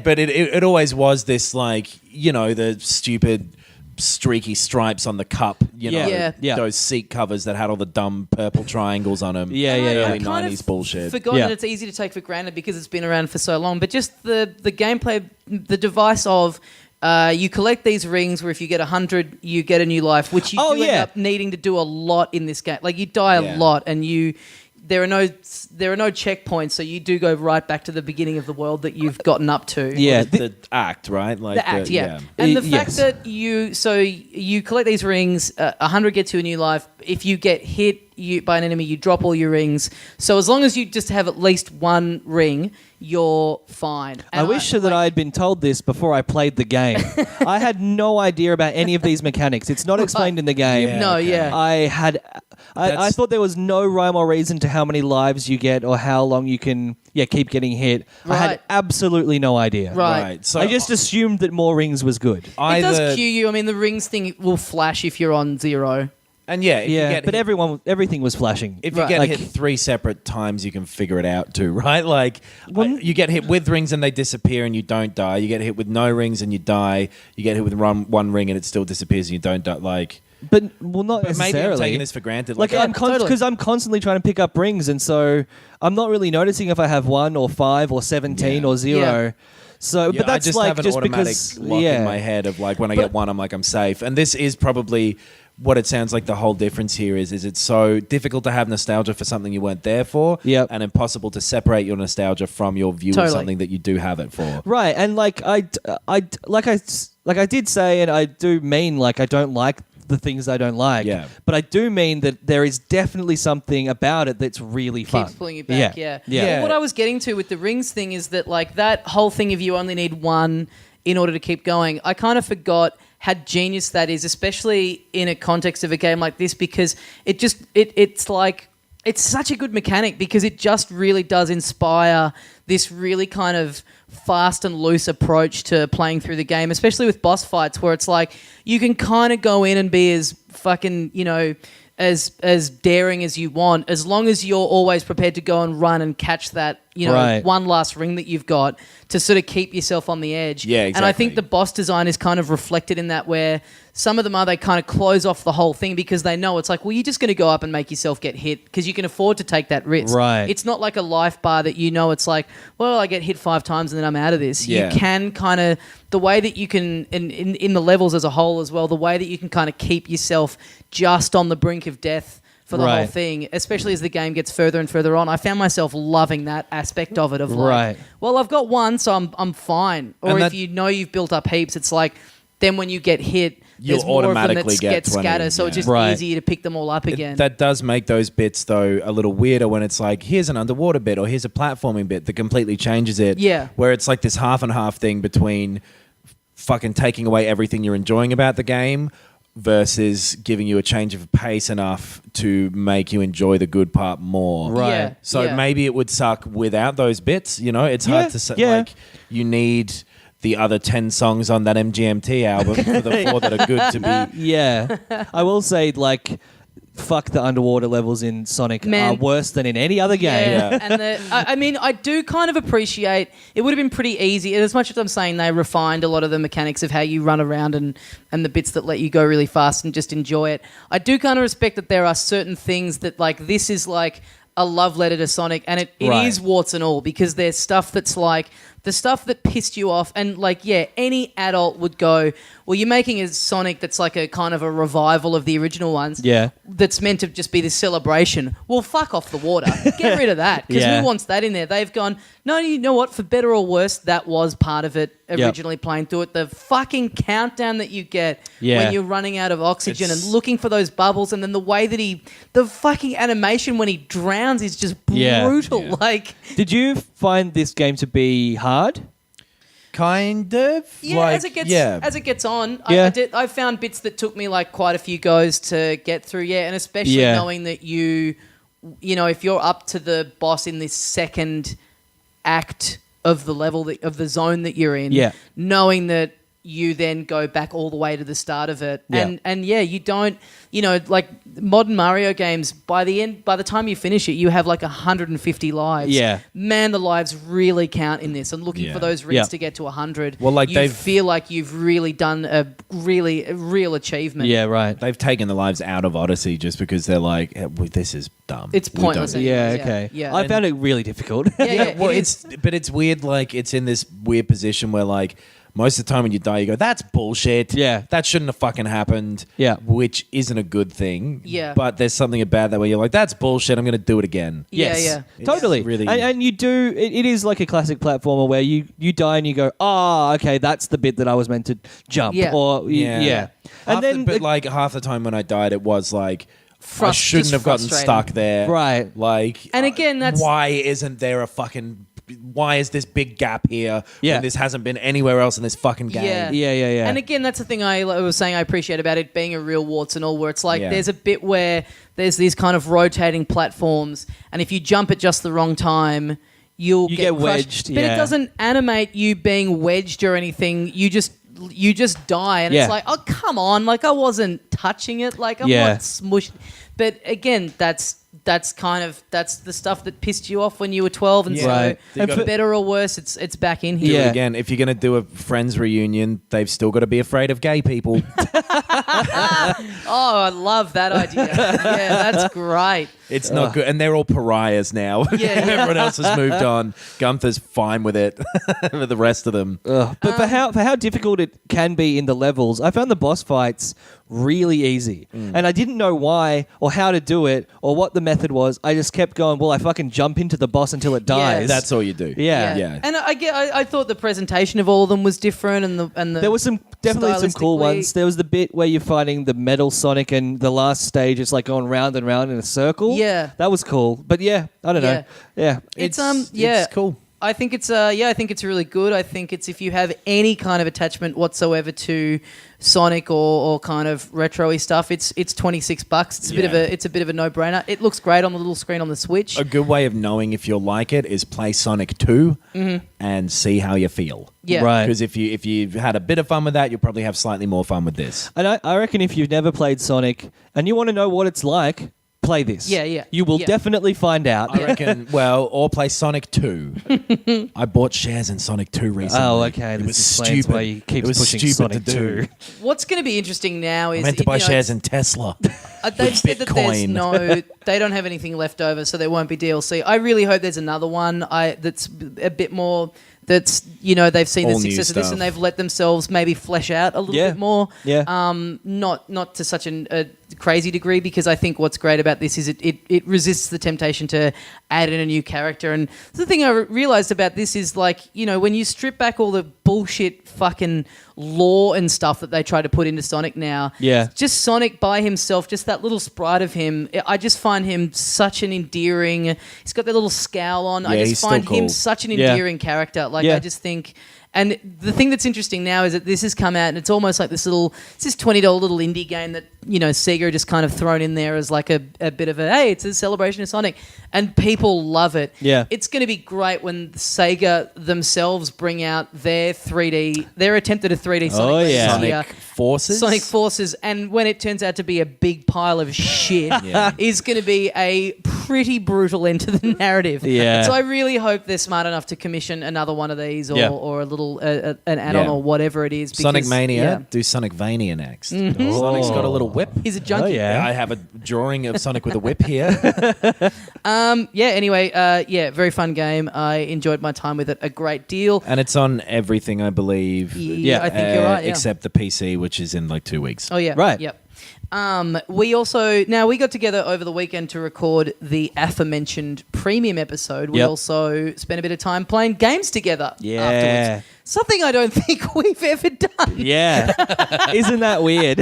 but it always was this, like, the stupid streaky stripes on the cup, Yeah. Yeah. those seat covers that had all the dumb purple triangles on them. Yeah, yeah, yeah. Early I've kind 90s of bullshit. Forgotten Yeah. that it's easy to take for granted because it's been around for so long. But just the gameplay, the device of you collect these rings where if you get 100, you get a new life, which you Oh, do end yeah. up needing to do a lot in this game. Like you die a Yeah. lot, and there are no checkpoints, so you do go right back to the beginning of the world that you've gotten up to. Yeah. the act, right? Like The act, yeah. And the fact yes. that you collect these rings, 100 gets you a new life. If you get hit by an enemy, you drop all your rings. So as long as you just have at least one ring, you're fine. I And wish that I had been told this before I played the game. I had no idea about any of these mechanics. It's not explained in the game. Yeah, No, okay. yeah. I That's- thought there was no rhyme or reason to how many lives you get or how long you can keep getting hit. I had Right. absolutely no idea. Right. So I just assumed that more rings was good. It does cue you. I mean, the rings thing will flash if you're on 0. and if you Yeah, get but hit, everything was flashing. if you Right. get Like- hit 3 separate times, you can figure it out too, right? Like, you get hit with rings and they disappear and you don't die. You get hit with no rings and you die. You get hit with one ring and it still disappears and you don't die. Like, But not but maybe I'm necessarily. taking this for granted. Like Yeah, I'm totally. because I'm constantly trying to pick up rings, and so I'm not really noticing if I have 1 or 5 or 17 Yeah. or 0. Yeah. So, but that's I just like have an just automatic because lock in my head of like when I But- get one, I'm like I'm safe. And this is probably what it sounds like. The whole difference here is it's so difficult to have nostalgia for something you weren't there for, Yep. and impossible to separate your nostalgia from your view Totally. of something that you do have it for. Right, and like I did say, and I do mean like I don't like the things I don't like. Yeah. But I do mean that there is definitely something about it that's really fun. Keeps pulling you back, yeah. Yeah. Well, what I was getting to with the rings thing is that like that whole thing of you only need one in order to keep going, I kind of forgot how genius that is, especially in a context of a game like this, because it's like it's such a good mechanic because it just really does inspire this really kind of fast and loose approach to playing through the game, especially with boss fights where it's like you can kind of go in and be as fucking, as daring as you want, as long as you're always prepared to go and run and catch that Right. one last ring that you've got to sort of keep yourself on the edge. Yeah, And I think exactly. the boss design is kind of reflected in that, where some of them they kind of close off the whole thing because they know it's like, well, you're just going to go up and make yourself get hit because you can afford to take that risk. Right. It's not like a life bar that it's like, well, I get hit 5 times and then I'm out of this. Yeah. You can kind of, the way that you can, in the levels as a whole as well, the way that you can kind of keep yourself just on the brink of death for the whole Right. thing, especially as the game gets further and further on. I found myself loving that aspect of it. Of like, Right. well, I've got one, so I'm fine. Or And if that- you've built up heaps, it's like then when you get hit, You'll there's more of them that automatically get 20, scatter, so it's yeah. just Right. easier to pick them all up again. That does make those bits, though, a little weirder when it's like, here's an underwater bit or here's a platforming bit that completely changes it. Yeah. Where it's like this half and half thing between fucking taking away everything you're enjoying about the game versus giving you a change of pace enough to make you enjoy the good part more. Right. Yeah, So yeah. maybe it would suck without those bits, It's Yeah, hard to say. yeah. Like, you need the other 10 songs on that MGMT album for the 4 that are good to be. Yeah. I will say, like, fuck the underwater levels in Sonic Man. are worse than in any other game. Yeah, and I mean, I do kind of appreciate it. Would have been pretty easy, as much as I'm saying they refined a lot of the mechanics of how you run around and the bits that let you go really fast and just enjoy it. I do kind of respect that there are certain things that, like, this is like a love letter to Sonic, and it Right. is warts and all, because there's stuff that's like the stuff that pissed you off, and like, yeah, any adult would go, well, you're making a Sonic that's like a kind of a revival of the original ones. Yeah. That's meant to just be this celebration. Well, fuck off the water. Get rid of that, because Yeah. who wants that in there? They've gone, no, you know what? For better or worse, that was part of it originally playing through it. The fucking countdown that you get Yeah. when you're running out of oxygen It's- and looking for those bubbles, and then the way that the fucking animation when he drowns is just Yeah. brutal. Yeah. Like, Did you find this game to be hard? Kind of. yeah, like, as it gets on, Yeah. I found bits that took me like quite a few goes to get through. Yeah, and especially Yeah. knowing that if you're up to the boss in this second act of the level of the zone that you're in, Yeah. knowing that you then go back all the way to the start of it, Yeah. and you don't, like modern Mario games, by the time you finish it, you have like 150 lives. Yeah. Man, the lives really count in this, and looking Yeah. for those rings Yeah. to get to 100. Well, like, you they've- feel like you've really done a real achievement. Yeah, right. They've taken the lives out of Odyssey just because they're like, this is dumb. It's We don't pointless. need Yeah, Yeah, okay. yeah. I found it really difficult. Yeah, well, it is. but it's weird. Like, it's in this weird position where, like, most of the time when you die, you go, "That's bullshit. Yeah. that shouldn't have fucking happened." Yeah. which isn't a good thing. Yeah. but there's something about that where you're like, "That's bullshit. I'm going to do it again." Yeah, Yes. yeah. It's Totally. really- And you do, it is like a classic platformer where you die and you go, oh, okay, that's the bit that I was meant to jump. Yeah. Or, yeah. And then, but like half the time when I died, it was like. I Just shouldn't have gotten frustrating. stuck there. Right. Like, And again, that's- why isn't there a fucking. Why is this big gap here Yeah. when this hasn't been anywhere else in this fucking game? Yeah. And again, that's the thing I was saying I appreciate about it being a real warts and all, where it's like Yeah. there's a bit where there's these kind of rotating platforms, and if you jump at just the wrong time, you get crushed. wedged, But yeah. it doesn't animate you being wedged or anything. You just die, and Yeah. it's like, oh, come on, like I wasn't touching it, like I'm Yeah. not smushed. But again, that's the stuff that pissed you off when you were 12, and Yeah. so Right. And for for- better or worse, it's back in Do here. Yeah. it again. If you're going to do a friends reunion, they've still got to be afraid of gay people. Oh, I love that idea. Yeah, that's great. It's not good. And they're all pariahs now. Yeah. Everyone else has moved on. Gunther's fine with it. With the rest of them. But for how difficult it can be in the levels, I found the boss fights really easy. And I didn't know why or how to do it or what the method was. I just kept going, well, I fucking jump into the boss until it dies. That's all you do. Yeah. Yeah. And I thought the presentation of all of them was different, and the There was definitely some cool stylistically- ones. There was the bit where you're fighting the Metal Sonic, and the last stage is like going round and round in a circle. Yeah. that was cool. But yeah, I don't know. Yeah, It's It's cool. I think it's I think it's really good. I think it's, if you have any kind of attachment whatsoever to Sonic or kind of retro-y stuff, it's $26. It's a bit of a no-brainer. It looks great on the little screen on the Switch. A good way of knowing if you'll like it is play Sonic 2 and see how you feel. Yeah. Right. Because if you've had a bit of fun with that, you'll probably have slightly more fun with this. and I reckon if you've never played Sonic and you want to know what it's like, play this. Yeah. You will Yeah. definitely find out. I reckon, well, or play Sonic 2. I bought shares in Sonic 2 recently. Oh, okay. It This was explains stupid. why you keep It was pushing stupid Sonic to do. 2. What's going to be interesting now I is meant to buy you know, shares in Tesla. they've said that there's Bitcoin. they don't have anything left over, so there won't be DLC. I really hope there's another one that's a bit more. That's they've seen All the new success of this stuff. and they've let themselves maybe flesh out a little Yeah. bit more. Yeah. Not to such a crazy degree, because I think what's great about this is it resists the temptation to add in a new character. And the thing I realized about this is, like, when you strip back all the bullshit fucking lore and stuff that they try to put into Sonic now, Yeah. just Sonic by himself, just that little sprite of him, I just find him such an endearing. He's got that little scowl on. I Yeah, just he's find still him cool. such an Yeah. endearing character. Like, Yeah. I just think. And the thing that's interesting now is that this has come out, and it's almost like this $20 little indie game that Sega just kind of thrown in there as like a bit of a, hey, it's a celebration of Sonic, and people love it. Yeah. It's going to be great when Sega themselves bring out their attempt at a 3D Sonic Oh, game yeah. this year. Sonic Forces? Sonic Forces, and when it turns out to be a big pile of shit, Yeah. is going to be a pretty brutal end to the narrative. Yeah. So I really hope they're smart enough to commission another one of these, or, Yeah. or a little an add-on Yeah. or whatever it is. Because, Sonic Mania. yeah. Do Sonic Vania next. Mm-hmm. Sonic's got a little whip. He's a junkie. Oh, yeah. I have a drawing of Sonic with a whip here. Anyway, very fun game. I enjoyed my time with it a great deal. And it's on everything, I believe. Yeah, I think you're right. Yeah. Except the PC, which is in like 2 weeks. Oh yeah, Right. Yep. We got together over the weekend to record the aforementioned premium episode. We Yep. also spent a bit of time playing games together Yeah. afterwards. Something I don't think we've ever done. Yeah. Isn't that weird?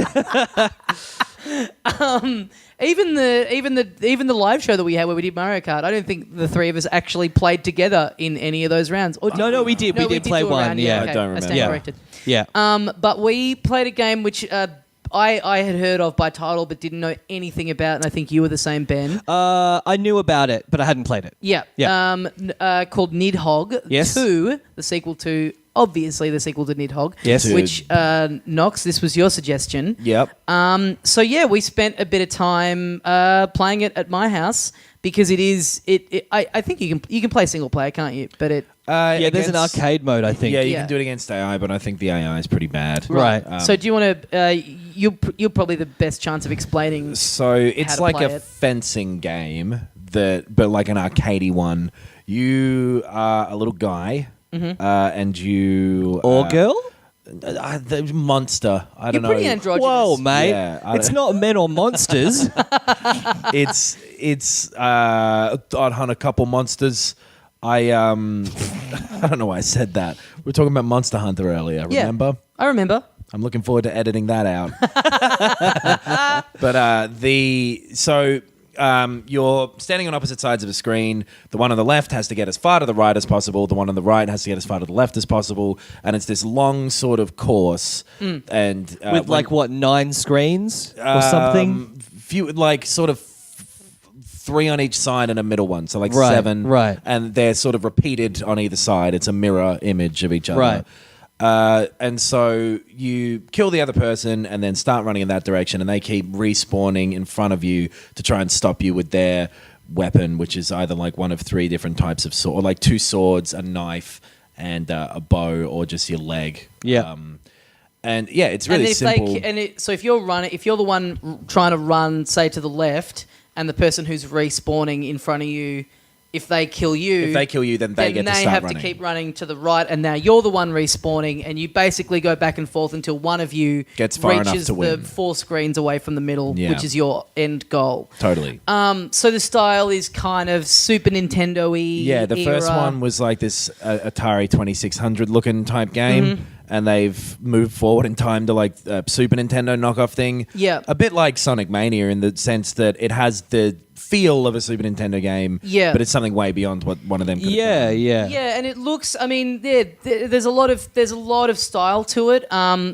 Even the live show that we had where we did Mario Kart, I don't think the three of us actually played together in any of those rounds. Or No, we did. We did play do a one. round, Yeah. okay. I don't remember. stand Yeah. corrected. Yeah. But we played a game which I had heard of by title but didn't know anything about, and I think you were the same, Ben. I knew about it, but I hadn't played it. Yeah. Yeah. Called Niddhog Yes. 2, the sequel to, obviously, the sequel to Niddhog. Yes. Which, Knox, this was your suggestion. Yep. So, yeah, we spent a bit of time playing it at my house because I think you can play single player, can't you? But it... Yeah, there's an arcade mode, I think. Yeah, you Yeah. can do it against AI, but I think the AI is pretty bad. Right. So do you want to... you're probably the best chance of explaining... So it's to like play a it. fencing game but like an arcadey one. You are a little guy, and you Or girl? the monster. I don't You're pretty know. androgynous. Whoa, mate. Yeah, It's not men or monsters. It's I'd hunt a couple monsters. I don't know why I said that. We were talking about Monster Hunter earlier. Yeah. Remember? I remember. I'm looking forward to editing that out. But you're standing on opposite sides of a screen. The one on the left has to get as far to the right as possible. The one on the right has to get as far to the left as possible. And it's this long sort of course. And With like, what, 9 screens or something? Few, like sort of 3 on each side and a middle one. So like Right, 7. right. And they're sort of repeated on either side. It's a mirror image of each other. Right. And so you kill the other person and then start running in that direction, and they keep respawning in front of you to try and stop you with their weapon, which is either like one of 3 different types of sword, or like 2 swords, a knife, and a bow, or just your leg. Yeah. And yeah, it's really simple. So if you're the one trying to run, say, to the left, and the person who's respawning in front of you, if they kill you, then they get to start have running. to keep running to the right, and now you're the one respawning, and you basically go back and forth until one of you Gets far enough reaches to win. the 4 screens away from the middle, Yeah. which is your end goal. Totally. So the style is kind of Super Nintendo-y. Yeah, the first era. one was like this Atari 2600 looking type game, and they've moved forward in time to like a Super Nintendo knockoff thing. Yeah. A bit like Sonic Mania in the sense that it has the feel of a Super Nintendo game, Yeah. but it's something way beyond what one of them could have Yeah, done. yeah. Yeah, and it looks. I mean, there's a lot of style to it.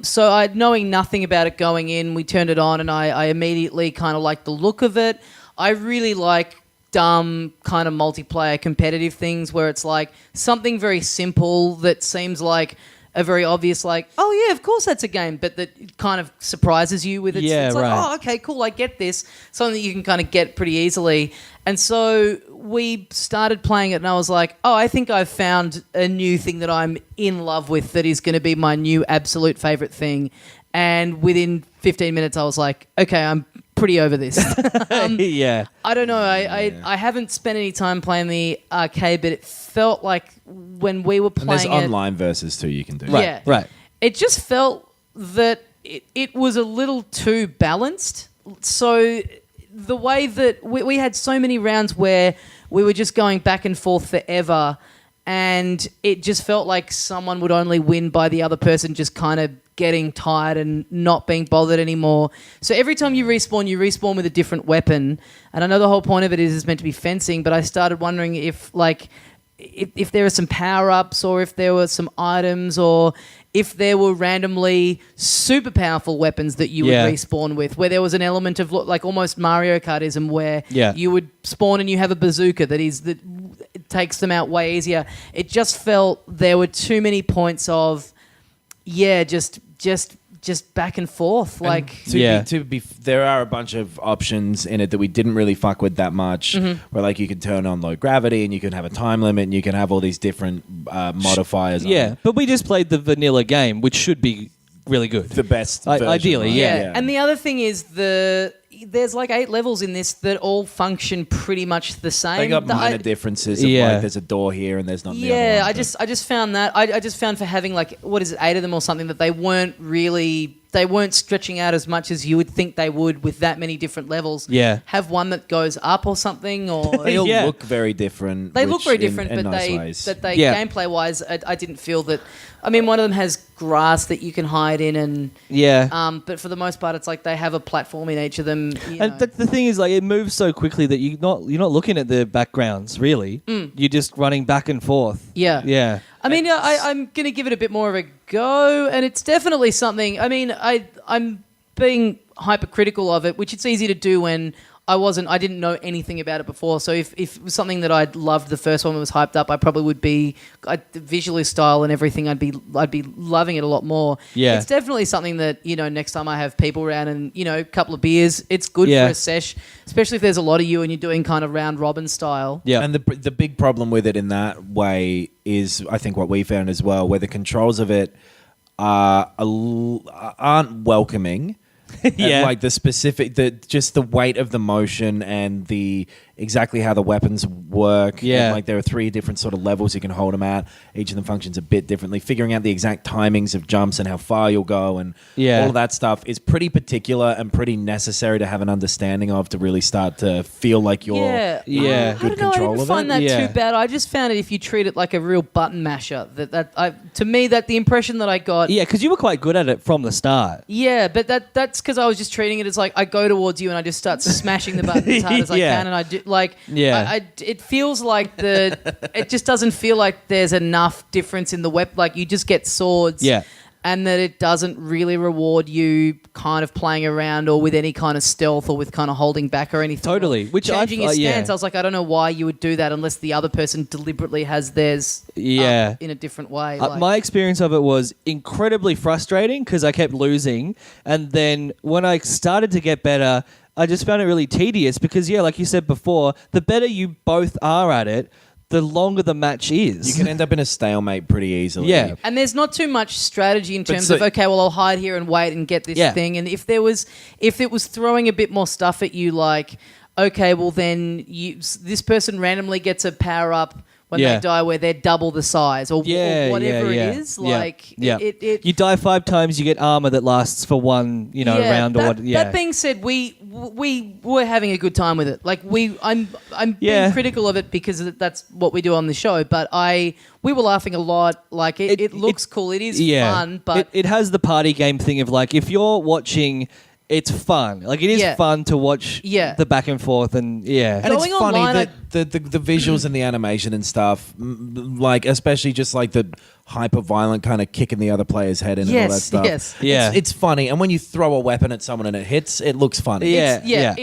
So knowing nothing about it going in, we turned it on, and I immediately kind of liked the look of it. I really like dumb kind of multiplayer competitive things where it's like something very simple that seems like a very obvious like, oh yeah, of course that's a game, but that kind of surprises you with it. Yeah, it's like, right. oh, okay, cool, I get this. Something that you can kind of get pretty easily. And so we started playing it and I was like, oh, I think I've found a new thing that I'm in love with that is going to be my new absolute favorite thing. And within 15 minutes, I was like, okay, I'm pretty over this. Yeah. I don't know. I haven't spent any time playing the arcade, but it felt like when we were And playing there's it, online versus too you can do. Right. Yeah. Right. it just felt that it was a little too balanced. So the way that we had so many rounds where we were just going back and forth forever, and it just felt like someone would only win by the other person just kind of getting tired and not being bothered anymore. So every time you respawn with a different weapon. And I know the whole point of it is it's meant to be fencing, but I started wondering if there are some power-ups or if there were some items or if there were randomly super powerful weapons that you would respawn with, where there was an element of like almost Mario Kartism where you would spawn and you have a bazooka that it takes them out way easier. It just felt there were too many points of just back and forth. Like There are a bunch of options in it that we didn't really fuck with that much. Where like you could turn on low gravity and you can have a time limit and you can have all these different modifiers. Yeah, but we just played the vanilla game, which should be really good. The best version, ideally, right? yeah. And the other thing is there's like 8 levels in this that all function pretty much the same. They got minor differences of like there's a door here and there's not the other one. I just found that I just found for having like 8 of them or something that they weren't stretching out as much as you would think they would with that many different levels. Yeah. Have one that goes up or something, or They all look very different. they look very different, in but nice they ways. gameplay wise, I didn't feel that. I mean, one of them has grass that you can hide in, and but for the most part, it's like they have a platform in each of them. And the thing is, like, it moves so quickly that you're not looking at the backgrounds really. You're just running back and forth. Yeah. I mean, I'm going to give it a bit more of a go, and it's definitely something. I mean, I'm being hypercritical of it, which it's easy to do when I didn't know anything about it before. So if it was something that I'd loved the first one that was hyped up, I probably would be visually style and everything. I'd be loving it a lot more. Yeah. It's definitely something that, next time I have people around and, a couple of beers, it's good for a sesh, especially if there's a lot of you and you're doing kind of round robin style. Yeah. And the big problem with it in that way is, I think, what we found as well, where the controls of it aren't welcoming. And like just the weight of the motion and exactly how the weapons work. Yeah. And like there are 3 different sort of levels you can hold them at. Each of them functions a bit differently. Figuring out the exact timings of jumps and how far you'll go and all of that stuff is pretty particular and pretty necessary to have an understanding of to really start to feel like you're in I don't know. I control didn't of find it. that too bad. I just found it if you treat it like a real button masher. To me, the impression that I got. Yeah, because you were quite good at it from the start. Yeah, but that's because I was just treating it as like I go towards you and I just start smashing the button as hard as I can, and I do like. It feels like it just doesn't feel like there's enough difference in the weapon. Like you just get swords. Yeah. And that it doesn't really reward you kind of playing around or with any kind of stealth or with kind of holding back or anything. Totally. Which changing your stance. I was like, I don't know why you would do that unless the other person deliberately has theirs up in a different way. My experience of it was incredibly frustrating because I kept losing. And then when I started to get better, I just found it really tedious because, like you said before, the better you both are at it, the longer the match is. You can end up in a stalemate pretty easily. Yeah. And there's not too much strategy in terms of, okay, well, I'll hide here and wait and get this thing. And if it was throwing a bit more stuff at you, like, okay, well, then this person randomly gets a power-up when they die where they're double the size or whatever it is. Like, you die 5 times, you get armor that lasts for one, round or what. That being said, we were having a good time with it. Like I'm being critical of it because that's what we do on the show. But we were laughing a lot. Like it looks cool. It is fun, but it has the party game thing of like if you're watching. It's fun. Like, it is fun to watch the back and forth and, And it's Going funny online, that the visuals and the animation and stuff, like, especially just, like, the hyper violent kind of kicking the other player's head in and all that stuff. Yes. Yeah. It's funny, and when you throw a weapon at someone and it hits, it looks funny. Yeah.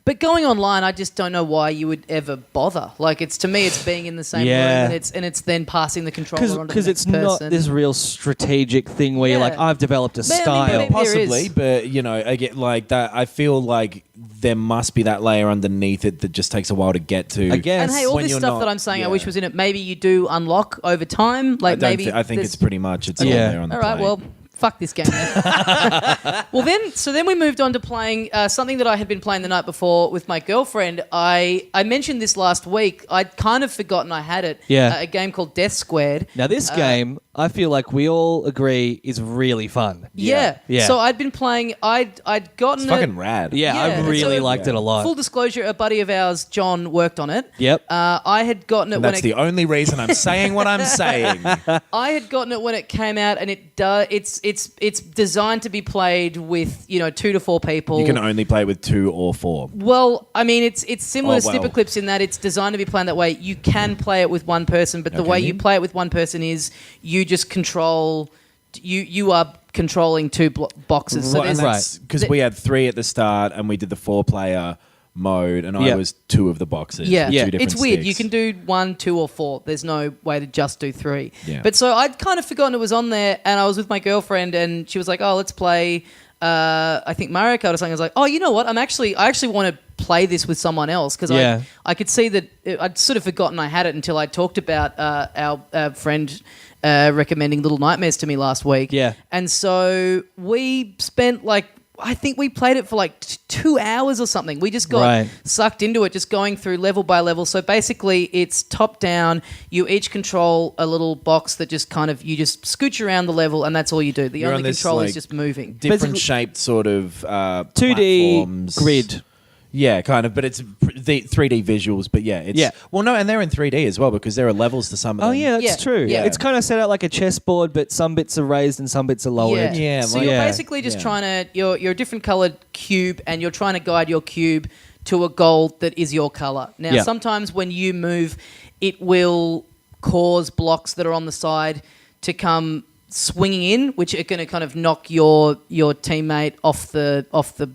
But going online, I just don't know why you would ever bother. Like, to me, it's being in the same Yeah. room and it's then passing the controller on to the Because next it's not person. this real strategic thing where you're Yeah. like, I've developed a Maybe- style. maybe there Possibly, is. but I get like that. I feel like there must be that layer underneath it that just takes a while to get to. I guess. And hey, all when this you're stuff not- that I'm saying I yeah. wish was in it, maybe you do unlock over time. Like, I maybe think there's- it's pretty much all Yeah. there on the all right, plate. well, fuck this game then. Well, then we moved on to playing something that I had been playing the night before with my girlfriend. I mentioned this last week. I'd kind of forgotten I had it. Yeah. A game called Death Squared. Now, this game, I feel like we all agree is really fun. Yeah. Yeah. So I'd been playing. I'd gotten It's fucking rad. Yeah, Yeah, I it's really a- liked it a lot. Full disclosure: a buddy of ours, John, worked on it. Yep. I had gotten it And when that's it the only reason I'm saying what I'm saying. I had gotten it when it came out, and it's designed to be played with 2 to 4 people. You can only play with 2 or 4. Well, I mean, it's similar Oh, to well. Snipperclips in that it's designed to be played that way. You can play it with one person, but the way Okay. you play it with one person is you just control. You are controlling 2 boxes. So and there's that's because we had 3 at the start, and we did the 4-player mode, and I Yeah. was 2 of the boxes. Yeah, with 2 different it's weird. sticks. You can do 1, 2, or 4. There's no way to just do 3. Yeah. But so I'd kind of forgotten it was on there, and I was with my girlfriend, and she was like, "Oh, let's play." I think Mario Kart or something. I was like, "Oh, you know what? I actually want to play this with someone else because Yeah. I could see that I'd sort of forgotten I had it until I talked about our friend." Recommending Little Nightmares to me last week. Yeah. And so we spent I think we played it for 2 hours or something. We just got Right. sucked into it, just going through level by level. So basically it's top down. You each control a little box that just you just scooch around the level and that's all you do. The You're on only this, control is like, just moving. different Basically- shaped sort of 2D platforms. grid. Yeah, kind of, but it's the 3D visuals. But yeah, it's Yeah. well, no, and they're in 3D as well because there are levels to some of them. Oh, yeah, that's Yeah. true. Yeah. It's kind of set out like a chessboard, but some bits are raised and some bits are lowered. Yeah, So like- you're Yeah. basically just Yeah. trying to you're a different coloured cube and you're trying to guide your cube to a goal that is your colour. Now Yeah. sometimes when you move, it will cause blocks that are on the side to come swinging in, which are going to kind of knock your teammate off the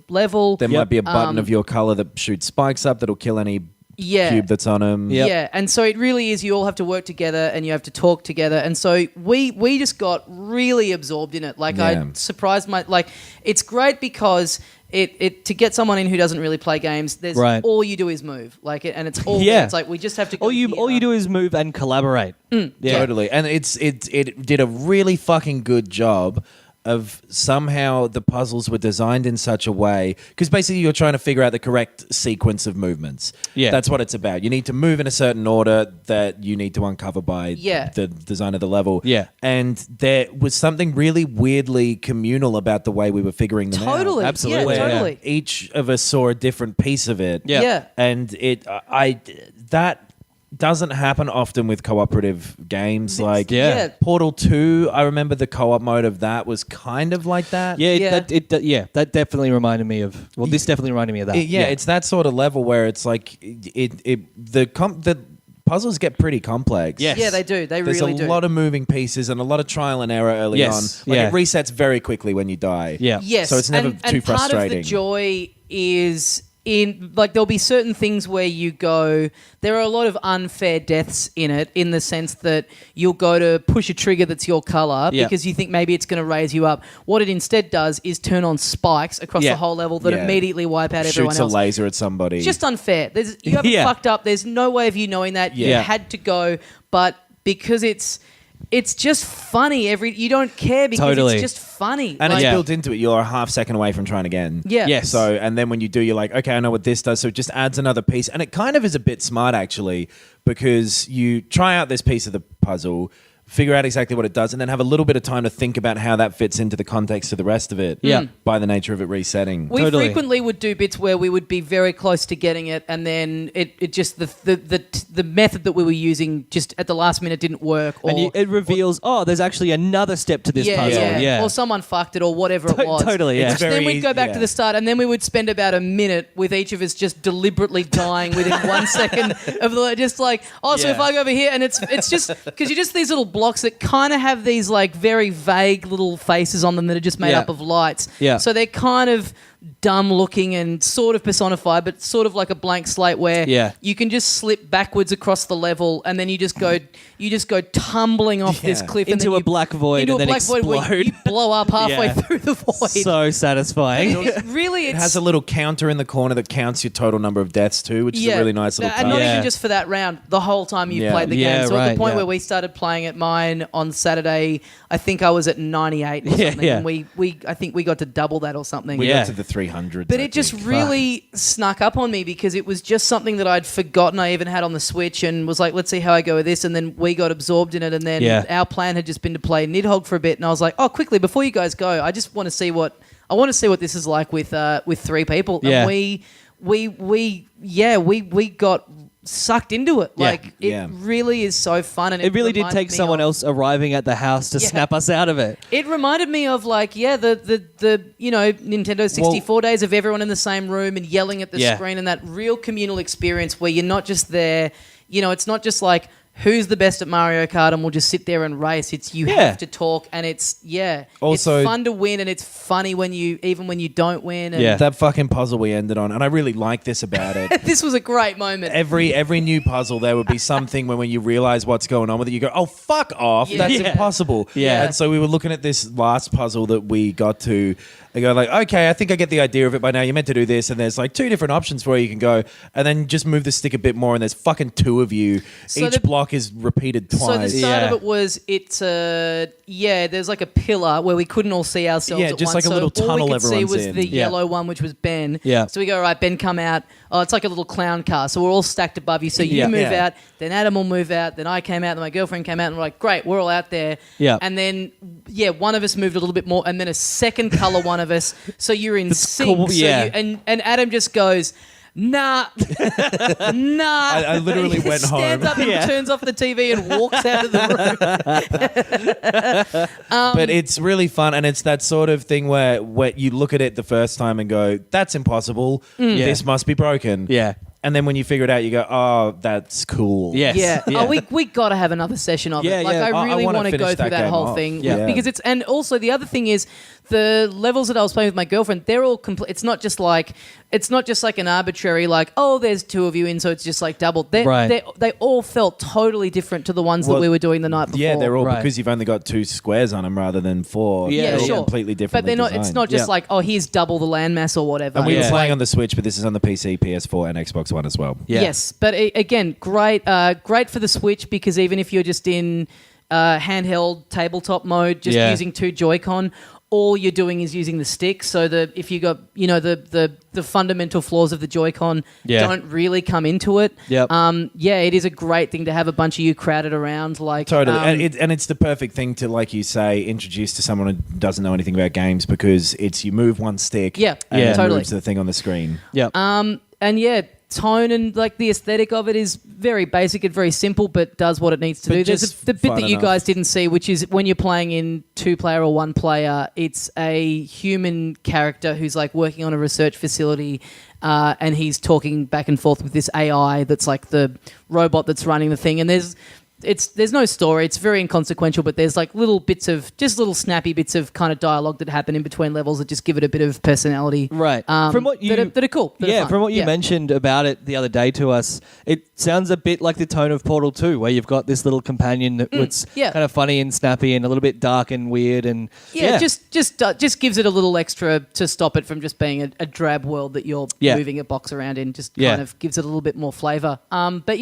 level. There Yep. might be a button of your color that shoots spikes up that'll kill any Yeah. cube that's on them. Yep. Yeah, and so it really is. You all have to work together, and you have to talk together. And so we just got really absorbed in it. Like Yeah. I surprised it's great because it to get someone in who doesn't really play games. There's Right. all you do is move. And it's all Yeah. there. It's like we just have to. Go All you do is move and collaborate. Yeah. Totally. And it did a really fucking good job of somehow the puzzles were designed in such a way because basically you're trying to figure out the correct sequence of movements. Yeah. That's what it's about. You need to move in a certain order that you need to uncover by Yeah. the design of the level. Yeah. And there was something really weirdly communal about the way we were figuring them out. Totally, Absolutely, yeah, yeah. totally. Each of us saw a different piece of it. Yeah. Yeah. And that doesn't happen often with cooperative games. Like Yeah. Portal 2, I remember the co-op mode of that was kind of like that. Yeah, Yeah. that definitely reminded me of. Well, this definitely reminded me of that. It's that sort of level where it's like the puzzles get pretty complex. Yes. Yeah, they do. They There's really a do. lot of moving pieces and a lot of trial and error early Yes, on. Like yeah. it resets very quickly when you die. Yeah. Yes. So it's never and too part frustrating. of the joy is in there'll be certain things where you go. There are a lot of unfair deaths in it, in the sense that you'll go to push a trigger that's your color Yeah. because you think maybe it's going to raise you up. What it instead does is turn on spikes across Yeah. the whole level that Yeah. immediately wipe out everyone Shoots a else. laser at somebody. It's just unfair. You haven't Yeah. fucked up. There's no way of you knowing that. You Yeah. had to go, but because it's just funny. You don't care because Totally. it's just funny. And Like- it's built into it. You're a half second away from trying again. Yeah. Yes. So, and then when you do, you're like, okay, I know what this does. So it just adds another piece. And it kind of is a bit smart, actually, because you try out this piece of the puzzle, figure out exactly what it does, and then have a little bit of time to think about how that fits into the context of the rest of it. Yeah. By the nature of it resetting. We Totally. frequently would do bits where we would be very close to getting it, and then it just the method that we were using just at the last minute didn't work, or And it reveals, there's actually another step to this puzzle. Yeah. or someone fucked it, or whatever it was. Totally, yeah. It's Then very we'd go back yeah. to the start, and then we would spend about a minute with each of us just deliberately dying within 1 second of just like, so Yeah. if I go over here, and it's just because you're just these little blocks that kind of have these like very vague little faces on them that are just made Yeah. up of lights. Yeah. So they're kind of dumb looking and sort of personified, but sort of like a blank slate where Yeah. you can just slip backwards across the level and then you just go tumbling off this Yeah. cliff and Into then a you- black void into and a then black void where explode. you blow up halfway Yeah. through the void. So satisfying. Really, It it's has a little counter in the corner that counts your total number of deaths too, which is a really nice little touch. and not Yeah. even just for that round, the whole time you've Yeah. played the Yeah, game. So at right, the point yeah. where we started playing at mine on Saturday, I think I was at 98 or Yeah, something, yeah. and I think we got to double that or something. We Yeah. got to the 300s. But I it just think. really snuck up on me because it was just something that I'd forgotten I even had on the Switch and was like, let's see how I go with this. And then we got absorbed in it. And then Yeah. our plan had just been to play Niddhog for a bit. And I was like, oh, quickly, before you guys go, I just want to see what this is like with 3 people. Yeah. And we got sucked into it. Yeah. Like, it Yeah. really is so fun. And It really did reminded take me someone of- else arriving at the house to Yeah. snap us out of it. It reminded me of like, the Nintendo 64 days of everyone in the same room and yelling at the Yeah. screen and that real communal experience where you're not just there, it's not just like who's the best at Mario Kart and we'll just sit there and race. It's you Yeah. have to talk and it's Also- it's fun to win and it's funny when you don't win. And Yeah. That fucking puzzle we ended on, and I really like this about it. This was a great moment. Every new puzzle, there would be something when you realize what's going on with it, you go, "Oh, fuck off! Yeah. That's Yeah. impossible." Yeah. And so we were looking at this last puzzle that we got to. I go like, "Okay, I think I get the idea of it by now. You're meant to do this, and there's like 2 different options where you can go, and then just move the stick a bit more, and there's fucking 2 of you. So Each the- block is repeated twice." So the start of Yeah. it was there's like a pillar where we couldn't all see ourselves. Yeah, at just once. like a little all tunnel we could see everyone's was in. the Yeah. yellow one, which was Ben. Yeah. So we go, all right, Ben, come out. Oh, it's like a little clown car. So we're all stacked above you. So you Yeah. move Yeah. out, then Adam will move out, then I came out, then my girlfriend came out, and we're like, great, we're all out there. Yeah. And then one of us moved a little bit more, and then a second color one of us. So you're in sync. cool, So yeah. and Adam just goes, nah, nah. I literally He went stands home. up and Yeah. turns off the TV and walks out of the room. But it's really fun, and it's that sort of thing where you look at it the first time and go, "That's impossible. Yeah. This must be broken." Yeah. And then when you figure it out, you go, "Oh, that's cool." Yes. Yeah. Yeah. Oh, we got to have another session of Yeah, it. Like, yeah. I really wanna want to finish go through that that game whole off. thing Yeah. because and also the other thing is the levels that I was playing with my girlfriend, they're all complete. It's not just like an arbitrary like, oh, there's 2 of you in, so it's just like double. Right. They all felt totally different to the ones that Well, we were doing the night before. Yeah, they're all Right. because you've only got 2 squares on them rather than 4. Yeah, They're all sure. completely different. But they're not. It's not just Yeah. like, oh, here's double the landmass or whatever. And we Yeah. were playing on the Switch, but this is on the PC, PS4, and Xbox One as well. Yeah. Yes, but again, great for the Switch because even if you're just in handheld tabletop mode, just Yeah. using 2 Joy-Con, all you're doing is using the stick. So if you got the fundamental flaws of the Joy-Con Yeah. don't really come into it. Yep. It is a great thing to have a bunch of you crowded around. Like Totally. And it's the perfect thing to, like you say, introduce to someone who doesn't know anything about games because it's you move one stick Yeah, and yeah. it totally. moves the thing on the screen. Yeah. Tone and like the aesthetic of it is very basic and very simple, but does what it needs to But do. There's just the bit fun that you enough. guys didn't see, which is when you're playing in 2-player or 1-player, it's a human character who's like working on a research facility, and he's talking back and forth with this AI that's like the robot that's running the thing. And there's no story. It's very inconsequential, but there's like little snappy bits of kind of dialogue that happen in between levels that just give it a bit of personality. Right. From what you that are cool. that are fun. from what you Yeah. mentioned about it the other day to us, it sounds a bit like the tone of Portal 2, where you've got this little companion that's yeah. kind of funny and snappy and a little bit dark and weird and Yeah, just gives it a little extra to stop it from just being a drab world that you're Yeah. moving a box around in. Just Yeah. kind of gives it a little bit more flavour. But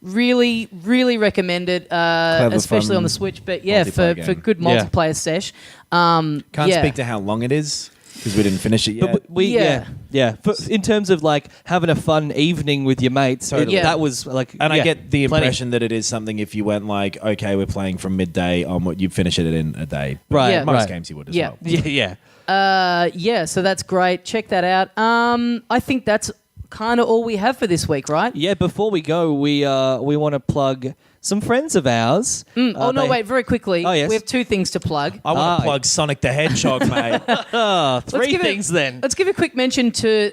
really, really recommend it, especially fun on the Switch. But yeah, for multiplayer good Yeah. multiplayer sesh. Can't yeah. speak to how long it is because we didn't finish it yet. But we, Yeah. in terms of like having a fun evening with your mates, Totally. Yeah. that was like. And I yeah, get the plenty. impression that it is something if you went like, okay, we're playing from midday onward, you'd finish it in a day. But Right, Yeah. most right. games you would as Yeah. well. Yeah. So that's great. Check that out. I think that's kind of all we have for this week, right? Yeah, before we go, we want to plug some friends of ours. Wait, very quickly. Oh, yes. We have two things to plug. I want to plug Sonic the Hedgehog, mate. Three things then. Let's give a quick mention to